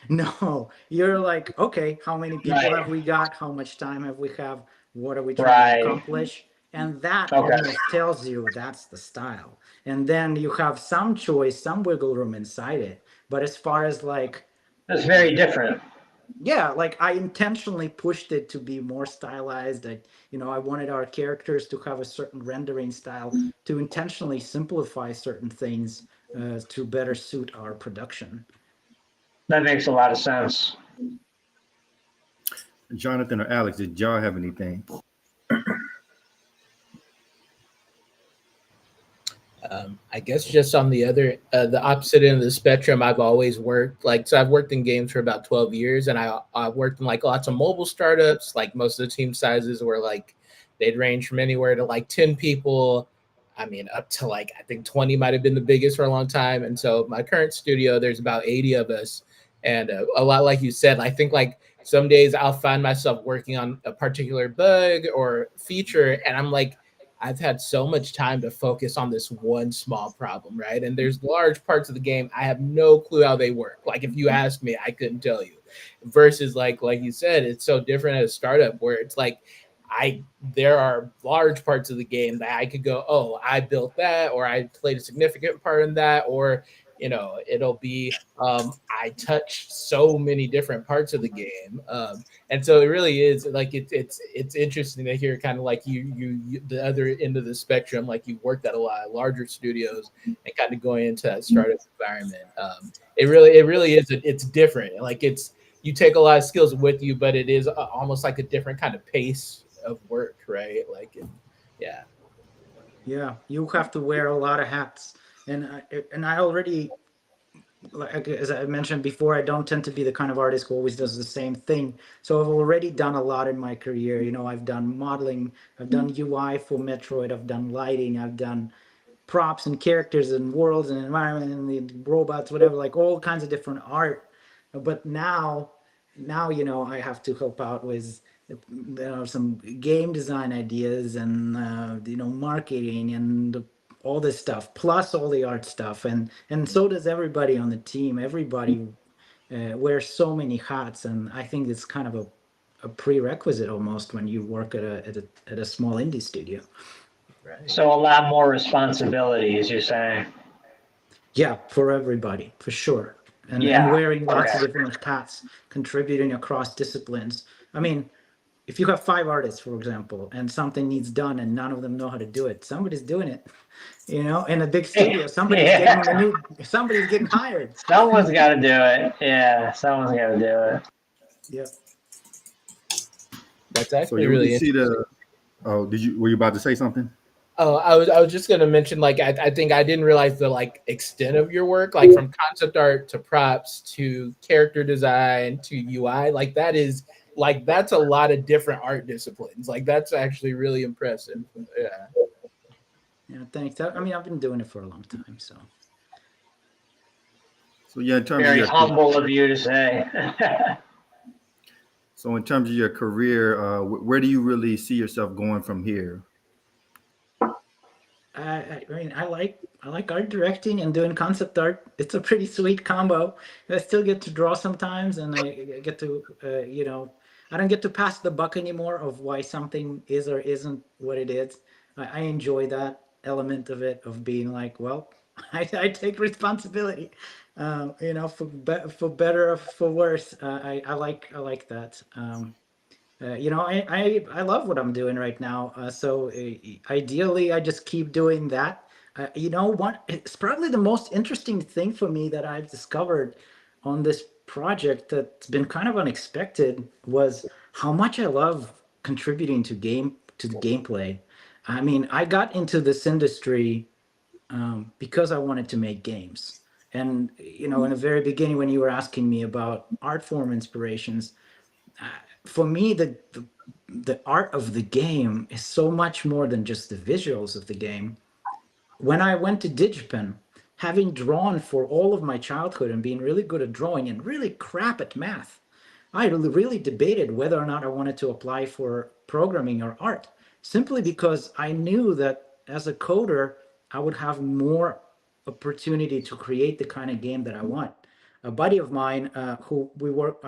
Speaker 2: No, you're like, okay, how many people
Speaker 3: Right,
Speaker 2: have we got, how much time have we have, what are we trying to
Speaker 3: right.
Speaker 2: accomplish, and that
Speaker 3: Okay.
Speaker 2: almost tells you that's the style. And then you have some choice, some wiggle room inside it. But as far as like,
Speaker 3: That's very different.
Speaker 2: yeah, like I intentionally pushed it to be more stylized. I wanted our characters to have a certain rendering style, to intentionally simplify certain things to better suit our production.
Speaker 3: That makes a lot of sense.
Speaker 1: Jonathan or Alex, did y'all have anything?
Speaker 5: I guess just on the opposite end of the spectrum, I've always worked so I've worked in games for about 12 years, and I've worked in like lots of mobile startups. Like most of the team sizes were like they'd range from anywhere to like 10 people. I mean, up to like I think 20 might have been the biggest for a long time. And so my current studio, there's about 80 of us, and a lot like you said. I think like some days I'll find myself working on a particular bug or feature, and I'm like, I've had so much time to focus on this one small problem, right? And there's large parts of the game I have no clue how they work. Like if you asked me, I couldn't tell you. Versus like you said, it's so different at a startup where it's like there are large parts of the game that I could go, oh, I built that, or I played a significant part in that, or it'll be I touched so many different parts of the game, and so it really is like it's interesting to hear kind of like you the other end of the spectrum, like you worked at a lot of larger studios and kind of going into that startup environment. It really is it's different. Like you take a lot of skills with you, but it is almost like a different kind of pace of work, right? Like,
Speaker 2: Yeah, you have to wear a lot of hats, and I already, like as I mentioned before, I don't tend to be the kind of artist who always does the same thing. So I've already done a lot in my career. I've done modeling, I've done UI for Metroid, I've done lighting, I've done props and characters and worlds and environment and the robots, whatever, like all kinds of different art. But now I have to help out with some game design ideas and marketing and all this stuff, plus all the art stuff, and so does everybody on the team. Everybody wears so many hats, and I think it's kind of a prerequisite almost when you work at a small indie studio.
Speaker 5: right.
Speaker 3: So a lot more responsibilities, you're saying?
Speaker 2: Yeah, for everybody, for sure. And
Speaker 3: Yeah,
Speaker 2: wearing lots of
Speaker 3: okay.
Speaker 2: different hats, contributing across disciplines. I mean, if you have 5 artists, for example, and something needs done and none of them know how to do it, somebody's doing it. In a big studio, somebody's
Speaker 3: Yeah.
Speaker 2: somebody's getting hired.
Speaker 3: Someone's got to do it. Yeah, someone's got to do it.
Speaker 2: Yeah.
Speaker 5: That's
Speaker 1: So
Speaker 5: actually
Speaker 1: you
Speaker 5: really
Speaker 1: really see
Speaker 5: interesting.
Speaker 1: were you about to say something?
Speaker 5: Oh, I was just gonna mention, like, I think I didn't realize the like extent of your work, like from concept art to props to character design to UI. That's a lot of different art disciplines. Like that's actually really impressive. Yeah.
Speaker 2: Yeah, thanks. I mean, I've been doing it for a long time, so.
Speaker 1: So yeah, in terms of
Speaker 3: Very
Speaker 1: your
Speaker 3: humble of you to say.
Speaker 1: so in terms of your career, where do you really see yourself going from here?
Speaker 2: I mean, I like art directing and doing concept art. It's a pretty sweet combo. I still get to draw sometimes, and I get to, I don't get to pass the buck anymore of why something is or isn't what it is. I enjoy that element of it, of being like, well, I take responsibility, for better or for worse. I like that. I love what I'm doing right now. So ideally, I just keep doing that. What? It's probably the most interesting thing for me that I've discovered on this project that's been kind of unexpected was how much I love contributing to the gameplay. I mean, I got into this industry because I wanted to make games. And in the very beginning, when you were asking me about art form inspirations, for me, the art of the game is so much more than just the visuals of the game. When I went to Digipen, having drawn for all of my childhood and being really good at drawing and really crap at math, I really debated whether or not I wanted to apply for programming or art, simply because I knew that as a coder, I would have more opportunity to create the kind of game that I want. A buddy of mine, I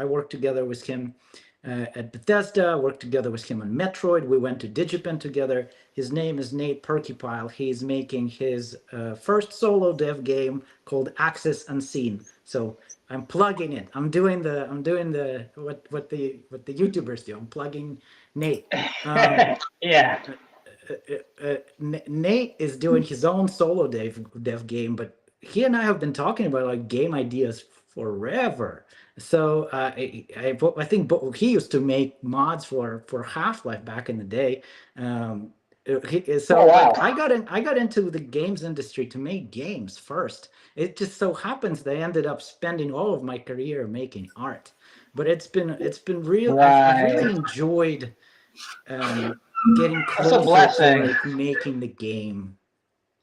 Speaker 2: worked together with him at Bethesda, worked together with him on Metroid. We went to Digipen together. His name is Nate Perkypile. He's making his first solo dev game called Access Unseen. So I'm plugging it. I'm doing the what the YouTubers do. I'm plugging Nate.
Speaker 3: Yeah.
Speaker 2: Nate is doing his own solo dev game, but he and I have been talking about like game ideas forever. So I think he used to make mods for Half-Life back in the day. So
Speaker 3: Oh,
Speaker 2: like
Speaker 3: wow.
Speaker 2: I got into the games industry to make games first. It just so happens that I ended up spending all of my career making art. But it's been real. I've really
Speaker 3: Right.
Speaker 2: enjoyed getting
Speaker 3: That's a
Speaker 2: closer to
Speaker 3: blessing.
Speaker 2: like making the game.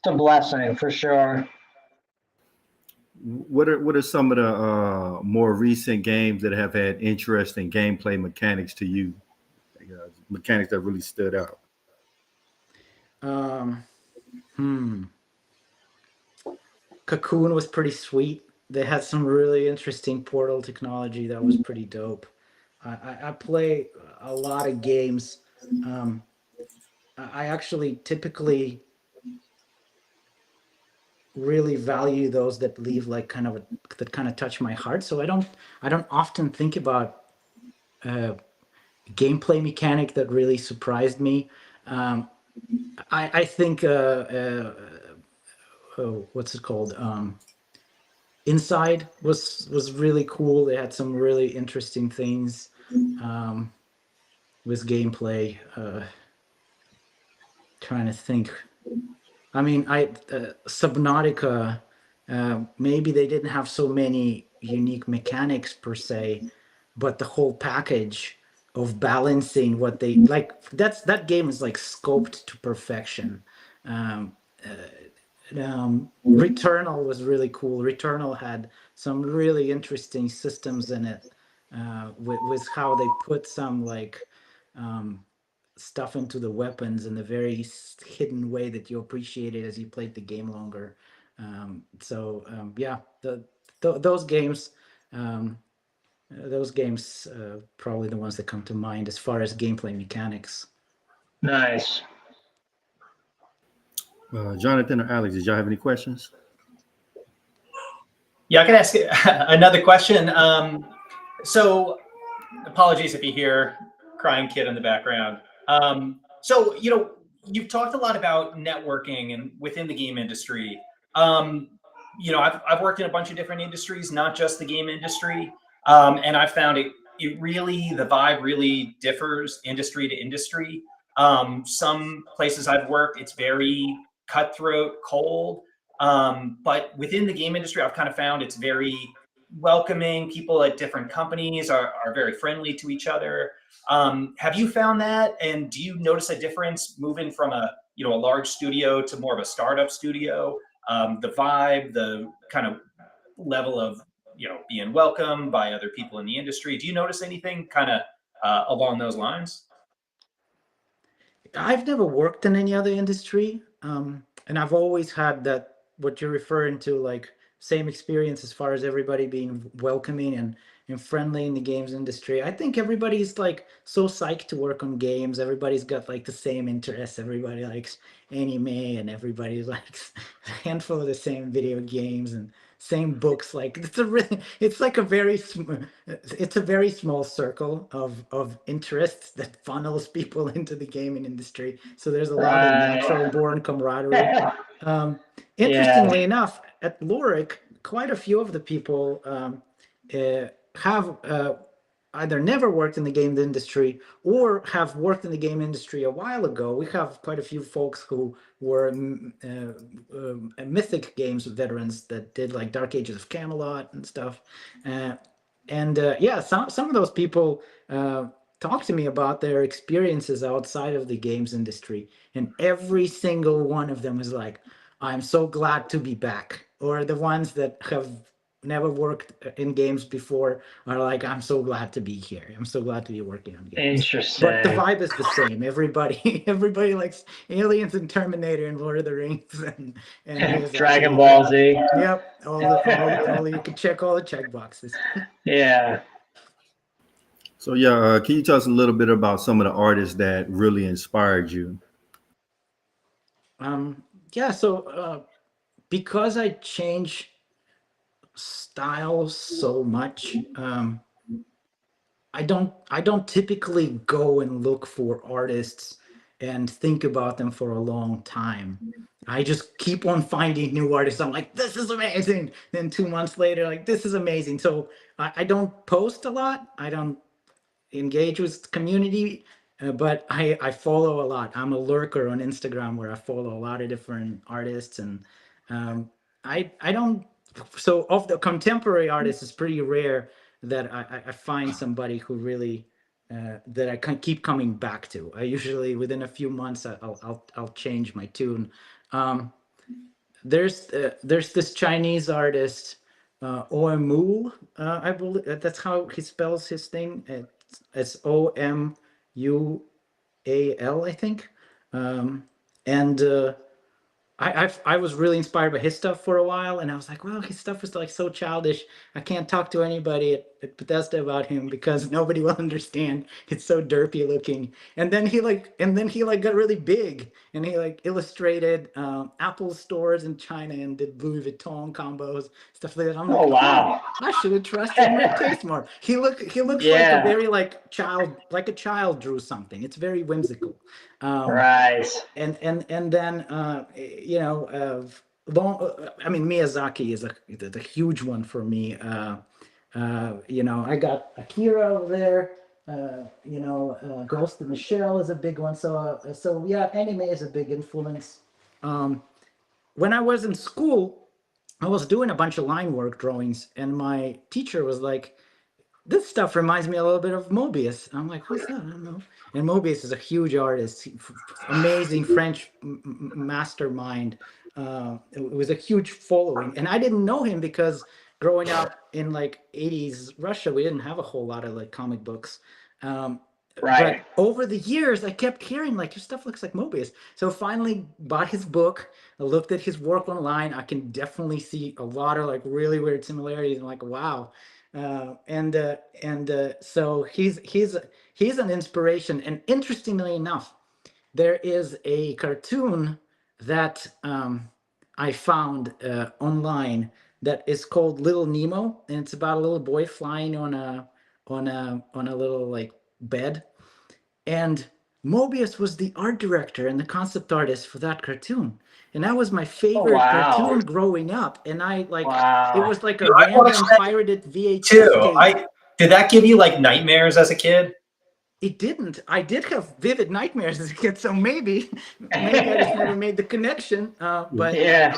Speaker 3: It's a blessing for sure.
Speaker 1: What are some of the more recent games that have had interesting gameplay mechanics to you? Mechanics that really stood out.
Speaker 2: Um, hmm. Cocoon was pretty sweet. They had some really interesting portal technology that was pretty dope. I play a lot of games. Um, I actually typically really value those that leave like that kind of touch my heart. So I don't often think about gameplay mechanic that really surprised me. Um, I think oh, what's it called? Inside was really cool. They had some really interesting things with gameplay. Trying to think. I mean, Subnautica. Maybe they didn't have so many unique mechanics per se, but the whole package of balancing what they like. That game is like scoped to perfection. Um, Returnal was really cool. Returnal had some really interesting systems in it, with how they put some like stuff into the weapons in a very hidden way that you appreciate it as you played the game longer. Yeah, those games, um, probably the ones that come to mind as far as gameplay mechanics.
Speaker 3: Nice.
Speaker 1: Jonathan or Alex, did y'all have any questions?
Speaker 4: Yeah, I can ask another question. So, apologies if you hear crying kid in the background. So, you've talked a lot about networking and within the game industry. I've worked in a bunch of different industries, not just the game industry, and I've found the vibe really differs industry to industry. Some places I've worked, it's very cutthroat, cold. But within the game industry, I've kind of found it's very welcoming. People at different companies are very friendly to each other. Have you found that? And do you notice a difference moving from a large studio to more of a startup studio? The vibe, the kind of level of being welcomed by other people in the industry. Do you notice anything kind of along those lines?
Speaker 2: I've never worked in any other industry, and I've always had that what you're referring to, like same experience as far as everybody being welcoming and friendly in the games industry. I think everybody's like so psyched to work on games. Everybody's got like the same interests. Everybody likes anime, and everybody likes a handful of the same video games and same books. Like it's like it's a very small circle of interests that funnels people into the gaming industry. So there's a lot of natural born camaraderie. Um, Interestingly enough, at Lorik, quite a few of the people have either never worked in the game industry or have worked in the game industry a while ago. We have quite a few folks who were Mythic Games veterans that did like Dark Ages of Camelot and stuff. Some of those people talk to me about their experiences outside of the games industry, and every single one of them is like, I'm so glad to be back. Or the ones that have never worked in games before are like, I'm so glad to be here. I'm so glad to be working on games.
Speaker 3: Interesting.
Speaker 2: But the vibe is the same. Everybody likes Aliens and Terminator and Lord of the Rings and
Speaker 3: Dragon Ball Z.
Speaker 2: Yep. All you can check all the check boxes.
Speaker 3: Yeah.
Speaker 1: So yeah, can you tell us a little bit about some of the artists that really inspired you?
Speaker 2: So because I change styles so much, I don't typically go and look for artists and think about them for a long time. I just keep on finding new artists. I'm like, this is amazing. Then 2 months later, like, this is amazing. So I don't post a lot. I don't engage with the community, but I follow a lot. I'm a lurker on Instagram where I follow a lot of different artists, and I don't. So of the contemporary artists, it's pretty rare that I find somebody who really that I can keep coming back to. I usually within a few months I'll change my tune. Um, there's this Chinese artist, Omu. I believe that's how he spells his thing. It's Omual, I think. and I was really inspired by his stuff for a while, and I was like, well, his stuff is like so childish. I can't talk to anybody at Bethesda about him because nobody will understand. It's so derpy looking. And then he got really big, and he like illustrated Apple stores in China and did Louis Vuitton combos, stuff like that. I'm like,
Speaker 3: Oh wow.
Speaker 2: I should have trusted my taste more. He looks like a
Speaker 3: Yeah.
Speaker 2: very like a child drew something. It's very whimsical.
Speaker 3: Right.
Speaker 2: And then I mean, Miyazaki is the huge one for me. I got Akira over there. Ghost in the Shell is a big one. So yeah, anime is a big influence. When I was in school, I was doing a bunch of line work drawings, and my teacher was like, this stuff reminds me a little bit of Mobius. I'm like, who's that? I don't know. And Mobius is a huge artist, amazing French mastermind. It was a huge following, and I didn't know him because growing up in like 80s Russia, we didn't have a whole lot of like comic books. Um,
Speaker 3: Right.
Speaker 2: but over the years, I kept hearing like your stuff looks like Mobius. So finally bought his book. I looked at his work online. I can definitely see a lot of like really weird similarities. I'm like, wow. So he's an inspiration. And interestingly enough, there is a cartoon that I found online that is called Little Nemo, and it's about a little boy flying on a little like bed. And Mobius was the art director and the concept artist for that cartoon. And that was my
Speaker 3: Oh
Speaker 2: favorite
Speaker 3: wow.
Speaker 2: cartoon growing up. And I like it
Speaker 3: Wow.
Speaker 2: was like a
Speaker 4: I watched
Speaker 2: random
Speaker 4: that
Speaker 2: pirated VHS
Speaker 4: too.
Speaker 2: tape.
Speaker 4: Did that give you like nightmares as a kid?
Speaker 2: It didn't. I did have vivid nightmares as a kid, so maybe I just never made the connection.
Speaker 3: Yeah.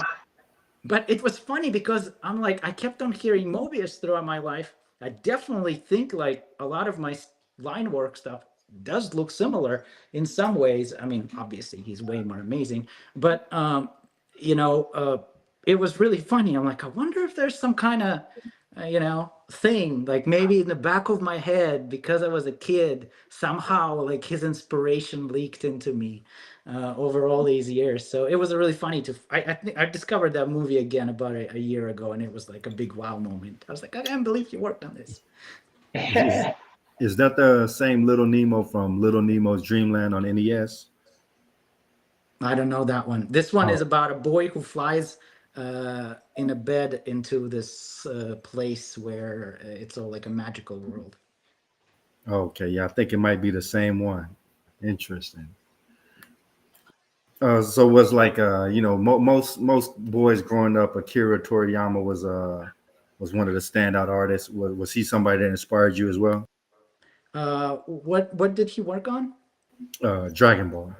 Speaker 2: But it was funny because I'm like, I kept on hearing Mobius throughout my life. I definitely think like a lot of my line work stuff does look similar in some ways. I mean, obviously he's way more amazing, but you know, uh, it was really funny. I'm like, I wonder if there's some kind of thing like maybe in the back of my head because I was a kid somehow like his inspiration leaked into me over all these years. So it was a really funny I think I discovered that movie again about a year ago, and it was like a big wow moment. I was like, I can't believe you worked on this.
Speaker 1: Is, is that the same Little Nemo from Little Nemo's Dreamland on NES?
Speaker 2: I don't know that one. This one is
Speaker 1: Oh,
Speaker 2: about a boy who flies in a bed into this place where it's all like a magical world.
Speaker 1: okay. Yeah, I think it might be the same one. Interesting. So it was like most boys growing up, Akira Toriyama was one of the standout artists. Was he somebody that inspired you as well?
Speaker 2: What did he work on?
Speaker 1: Dragon Ball.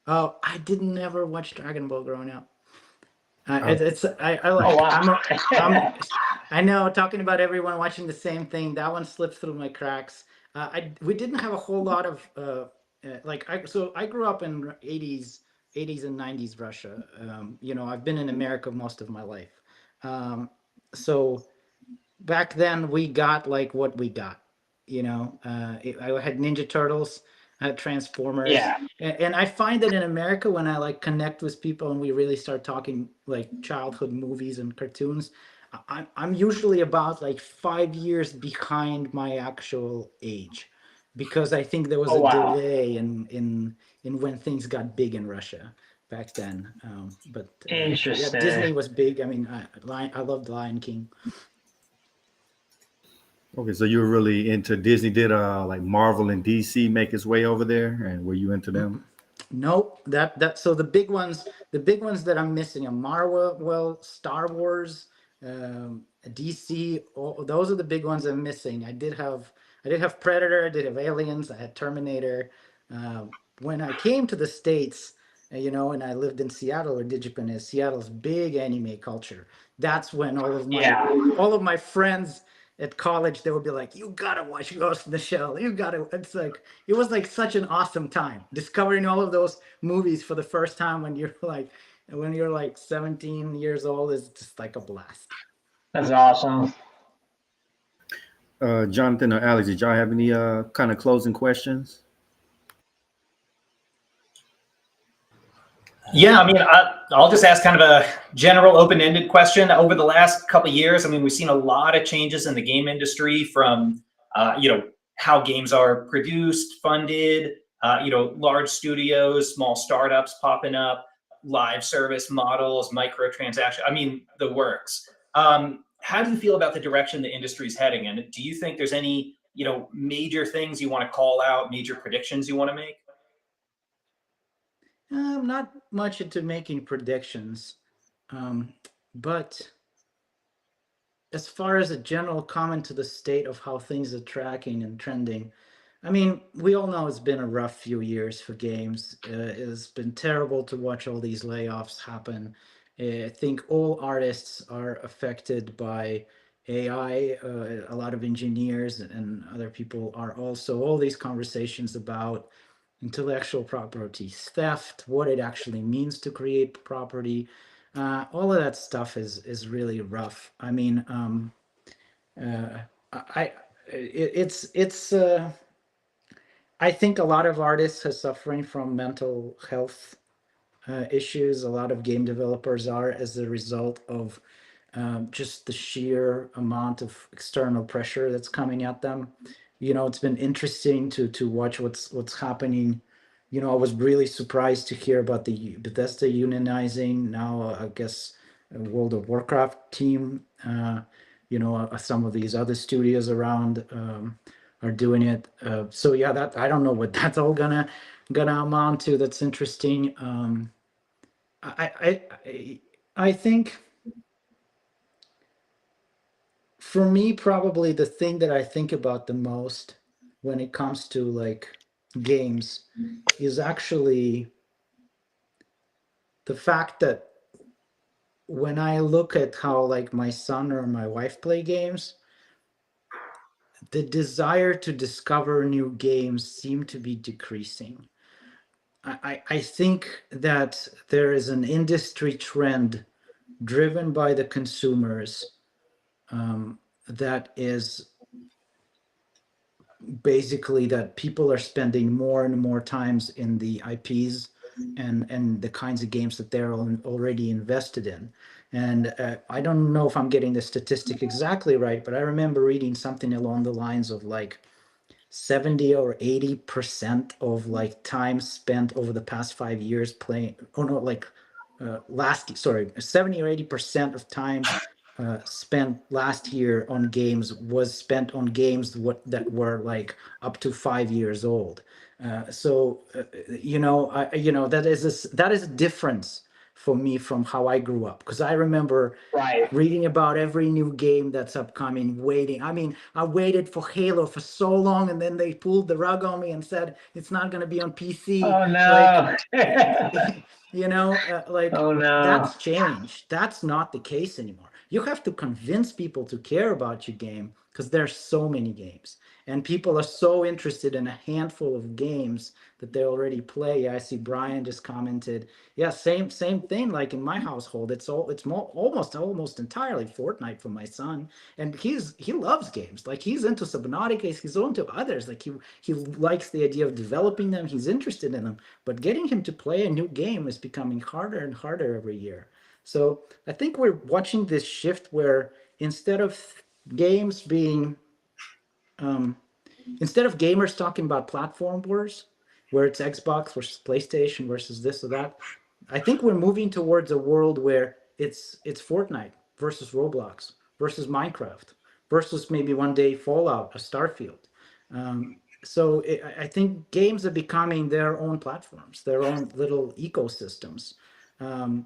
Speaker 2: Oh, I didn't never watch Dragon Ball growing up.
Speaker 1: Uh,
Speaker 2: I
Speaker 3: Oh
Speaker 2: like
Speaker 3: wow.
Speaker 2: I know talking about everyone watching the same thing. That one slipped through my cracks. We didn't have a whole lot of I grew up in '80s and '90s Russia. I've been in America most of my life. So back then we got like what we got. I had Ninja Turtles, I had Transformers,
Speaker 3: Yeah.
Speaker 2: and I find that in America when I like connect with people and we really start talking like childhood movies and cartoons, I'm usually about like 5 years behind my actual age, because I think there was
Speaker 3: Oh
Speaker 2: a
Speaker 3: wow.
Speaker 2: delay in when things got big in Russia back then. But yeah,
Speaker 3: Interesting.
Speaker 2: Disney was big. I mean, I loved Lion King.
Speaker 1: okay, so you were really into Disney. Did like Marvel and DC make its way over there, and were you into them?
Speaker 2: Nope. So the big ones that I'm missing are Marvel, well, Star Wars, DC. Those are the big ones I'm missing. I did have Predator. I did have Aliens. I had Terminator. When I came to the States, and I lived in Seattle, where Digipen is, Seattle's big anime culture. That's when all of my
Speaker 3: Yeah.
Speaker 2: all of my friends at college, they would be like, "You gotta watch Ghost in the Shell. You gotta." It's like it was like such an awesome time discovering all of those movies for the first time when you're like 17 years old is just like a blast.
Speaker 3: That's awesome.
Speaker 1: Jonathan or Alex, did y'all have any kind of closing questions?
Speaker 4: Yeah, I mean, I'll just ask kind of a general open-ended question. Over the last couple of years, I mean, we've seen a lot of changes in the game industry from, how games are produced, funded, large studios, small startups popping up, live service models, microtransaction. I mean, the works. How do you feel about the direction the industry is heading in? Do you think there's any, major things you want to call out, major predictions you want to make?
Speaker 2: I'm not much into making predictions, but as far as a general comment to the state of how things are tracking and trending, I mean, we all know it's been a rough few years for games. It's been terrible to watch all these layoffs happen. I think all artists are affected by AI. A lot of engineers and other people are also. All these conversations about intellectual property theft, what it actually means to create property. All of that stuff is really rough. I mean, uh, I it's I think a lot of artists are suffering from mental health issues. A lot of game developers are as a result of just the sheer amount of external pressure that's coming at them. It's been interesting to watch what's happening. I was really surprised to hear about the Bethesda unionizing. Now, I guess World of Warcraft team. Some of these other studios around are doing it. So yeah, that I don't know what that's all gonna amount to. That's interesting. I think for me, probably the thing that I think about the most when it comes to like games is actually the fact that when I look at how like my son or my wife play games, the desire to discover new games seem to be decreasing. I think that there is an industry trend driven by the consumers that is basically that people are spending more and more times in the IPs and the kinds of games that they're already invested in. And I don't know if I'm getting the statistic exactly right, but I remember reading something along the lines of like 70 or 80% of like time spent over the past 5 years playing, oh no, like last, sorry, 70 or 80% of time spent last year on games was spent on games that were like up to 5 years old. So that is a difference for me from how I grew up, because I remember
Speaker 3: Right.
Speaker 2: reading about every new game that's upcoming, waiting. I mean, I waited for Halo for so long, and then they pulled the rug on me and said it's not going to be on PC.
Speaker 3: Oh
Speaker 2: Like,
Speaker 3: no.
Speaker 2: like
Speaker 3: Oh no.
Speaker 2: that's changed. That's not the case anymore. You have to convince people to care about your game because there's so many games, and people are so interested in a handful of games that they already play. I see Brian just commented, yeah, same thing. Like in my household, it's more almost entirely Fortnite for my son, and he loves games. Like he's into Subnautica, he's into others. Like he likes the idea of developing them. He's interested in them, but getting him to play a new game is becoming harder and harder every year. So I think we're watching this shift where instead of games being instead of gamers talking about platform wars, where it's Xbox versus PlayStation versus this or that, I think we're moving towards a world where it's Fortnite versus Roblox versus Minecraft versus maybe one day Fallout or Starfield. So I think games are becoming their own platforms, their own little ecosystems, and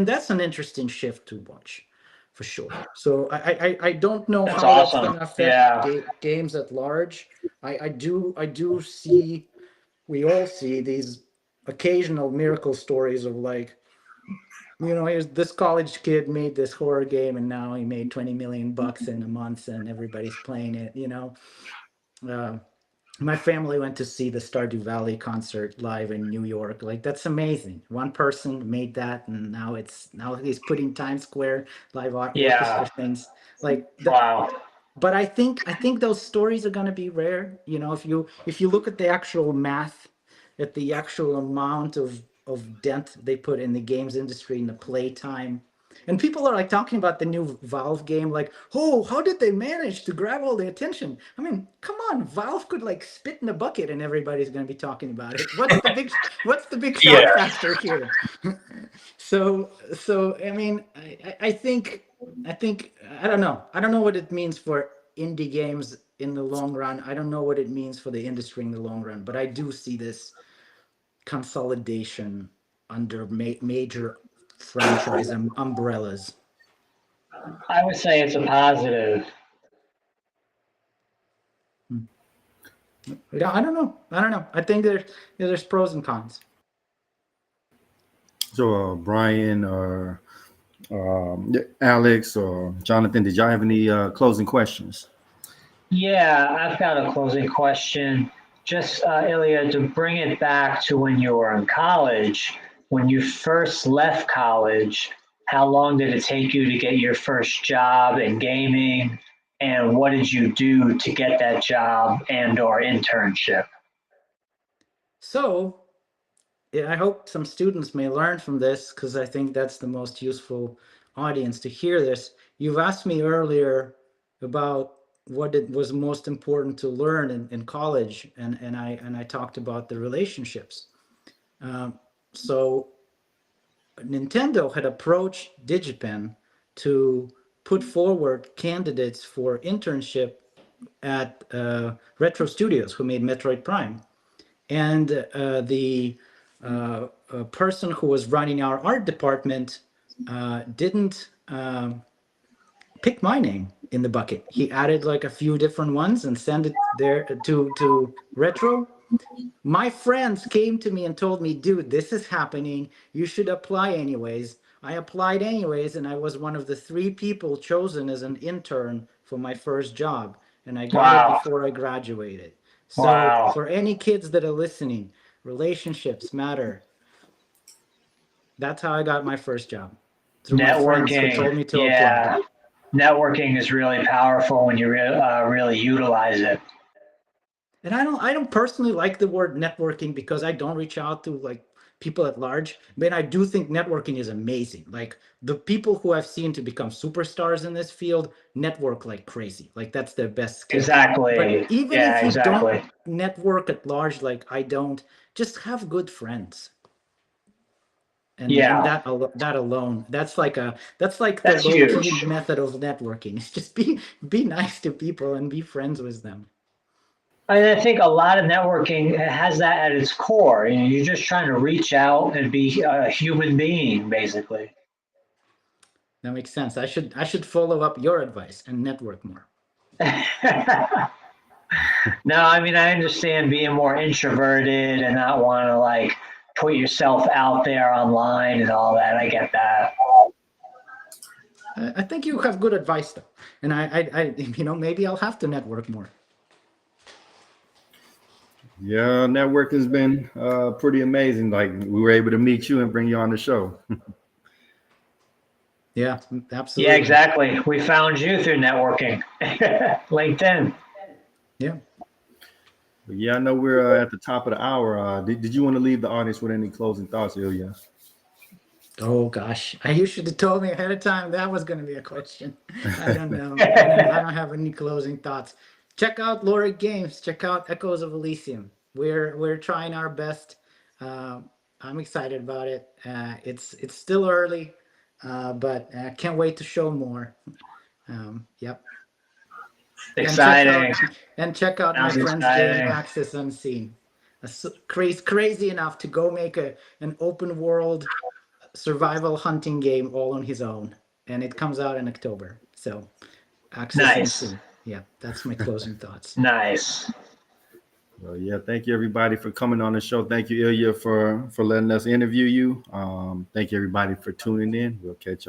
Speaker 2: that's an interesting shift to watch for sure. So I don't know
Speaker 3: That's
Speaker 2: how that's
Speaker 3: awesome.
Speaker 2: going to affect
Speaker 3: Yeah.
Speaker 2: games at large. I do see, we all see these occasional miracle stories of like, here's this college kid made this horror game and now he made 20 million bucks in a month and everybody's playing it. Uh, my family went to see the Stardew Valley concert live in New York. Like that's amazing. One person made that, and now he's putting Times Square live orchestra
Speaker 3: Yeah.
Speaker 2: things like that.
Speaker 3: Wow.
Speaker 2: But I think those stories are going to be rare. If you look at the actual math, at the actual amount of dent they put in the games industry in the playtime. And people are like talking about the new Valve game, like, oh, how did they manage to grab all the attention? I mean, come on, Valve could like spit in a bucket and everybody's going to be talking about it. What's the big shock
Speaker 4: Yeah.
Speaker 2: factor here? So I mean, I think I don't know what it means for indie games in the long run. I don't know what it means for the industry in the long run, but I do see this consolidation under major franchise umbrellas.
Speaker 3: I would say it's a positive.
Speaker 2: Yeah, I don't know. I think there's pros and cons.
Speaker 1: So, Brian or Alex or Jonathan, did y'all have any closing questions?
Speaker 3: Yeah, I've got a closing question. Just, Ilya, to bring it back to when you were in college, when you first left college, how long did it take you to get your first job in gaming? And what did you do to get that job and/or internship?
Speaker 2: So, I hope some students may learn from this, because I think that's the most useful audience to hear this. You've asked me earlier about what it was most important to learn in college, and I talked about the relationships. So Nintendo had approached DigiPen to put forward candidates for internship at Retro Studios, who made Metroid Prime. And the person who was running our art department didn't pick my name in the bucket. He added like a few different ones and sent it there to Retro. My friends came to me and told me, dude, this is happening. You should apply anyways. I applied anyways, and I was one of the 3 people chosen as an intern for my first job. And I got it before I graduated. So for any kids that are listening, relationships matter. That's how I got my first job. Through my friends who told me to apply.
Speaker 3: Networking is really powerful when you really utilize it.
Speaker 2: And I don't personally like the word networking, because I don't reach out to like people at large. But I do think networking is amazing. Like the people who I've seen to become superstars in this field network like crazy. Like that's their best skill.
Speaker 3: Exactly.
Speaker 2: But even if you don't network at large, like I don't, just have good friends. And that alone, that's like the low-key method of networking. It's just be nice to people and be friends with them.
Speaker 3: I think a lot of networking has that at its core. You know, you're just trying to reach out and be a human being, basically.
Speaker 2: That makes sense. I should follow up your advice and network more.
Speaker 3: No, I mean, I understand being more introverted and not want to like put yourself out there online and all that. I get that.
Speaker 2: I think you have good advice though, and I maybe I'll have to network more.
Speaker 1: Yeah, networking's been pretty amazing. Like we were able to meet you and bring you on the show.
Speaker 2: Yeah, absolutely.
Speaker 3: Yeah, exactly. We found you through networking, LinkedIn.
Speaker 2: Yeah.
Speaker 1: But yeah, I know we're at the top of the hour. Did you want to leave the audience with any closing thoughts, Ilya?
Speaker 2: Oh gosh, you should have told me ahead of time that was going to be a question. I don't know. I don't have any closing thoughts. Check out Loric Games. Check out Echoes of Elysium. We're trying our best. I'm excited about it. It's still early, but I can't wait to show more. Yep.
Speaker 3: Exciting.
Speaker 2: And check out my friend's game, Access Unseen. Crazy enough to go make an open world survival hunting game all on his own, and it comes out in October. So Access Unseen. Yeah, that's my closing thoughts.
Speaker 3: Nice.
Speaker 1: Well, yeah, thank you everybody for coming on the show. Thank you, Ilya, for letting us interview you. Thank you everybody for tuning in. We'll catch y'all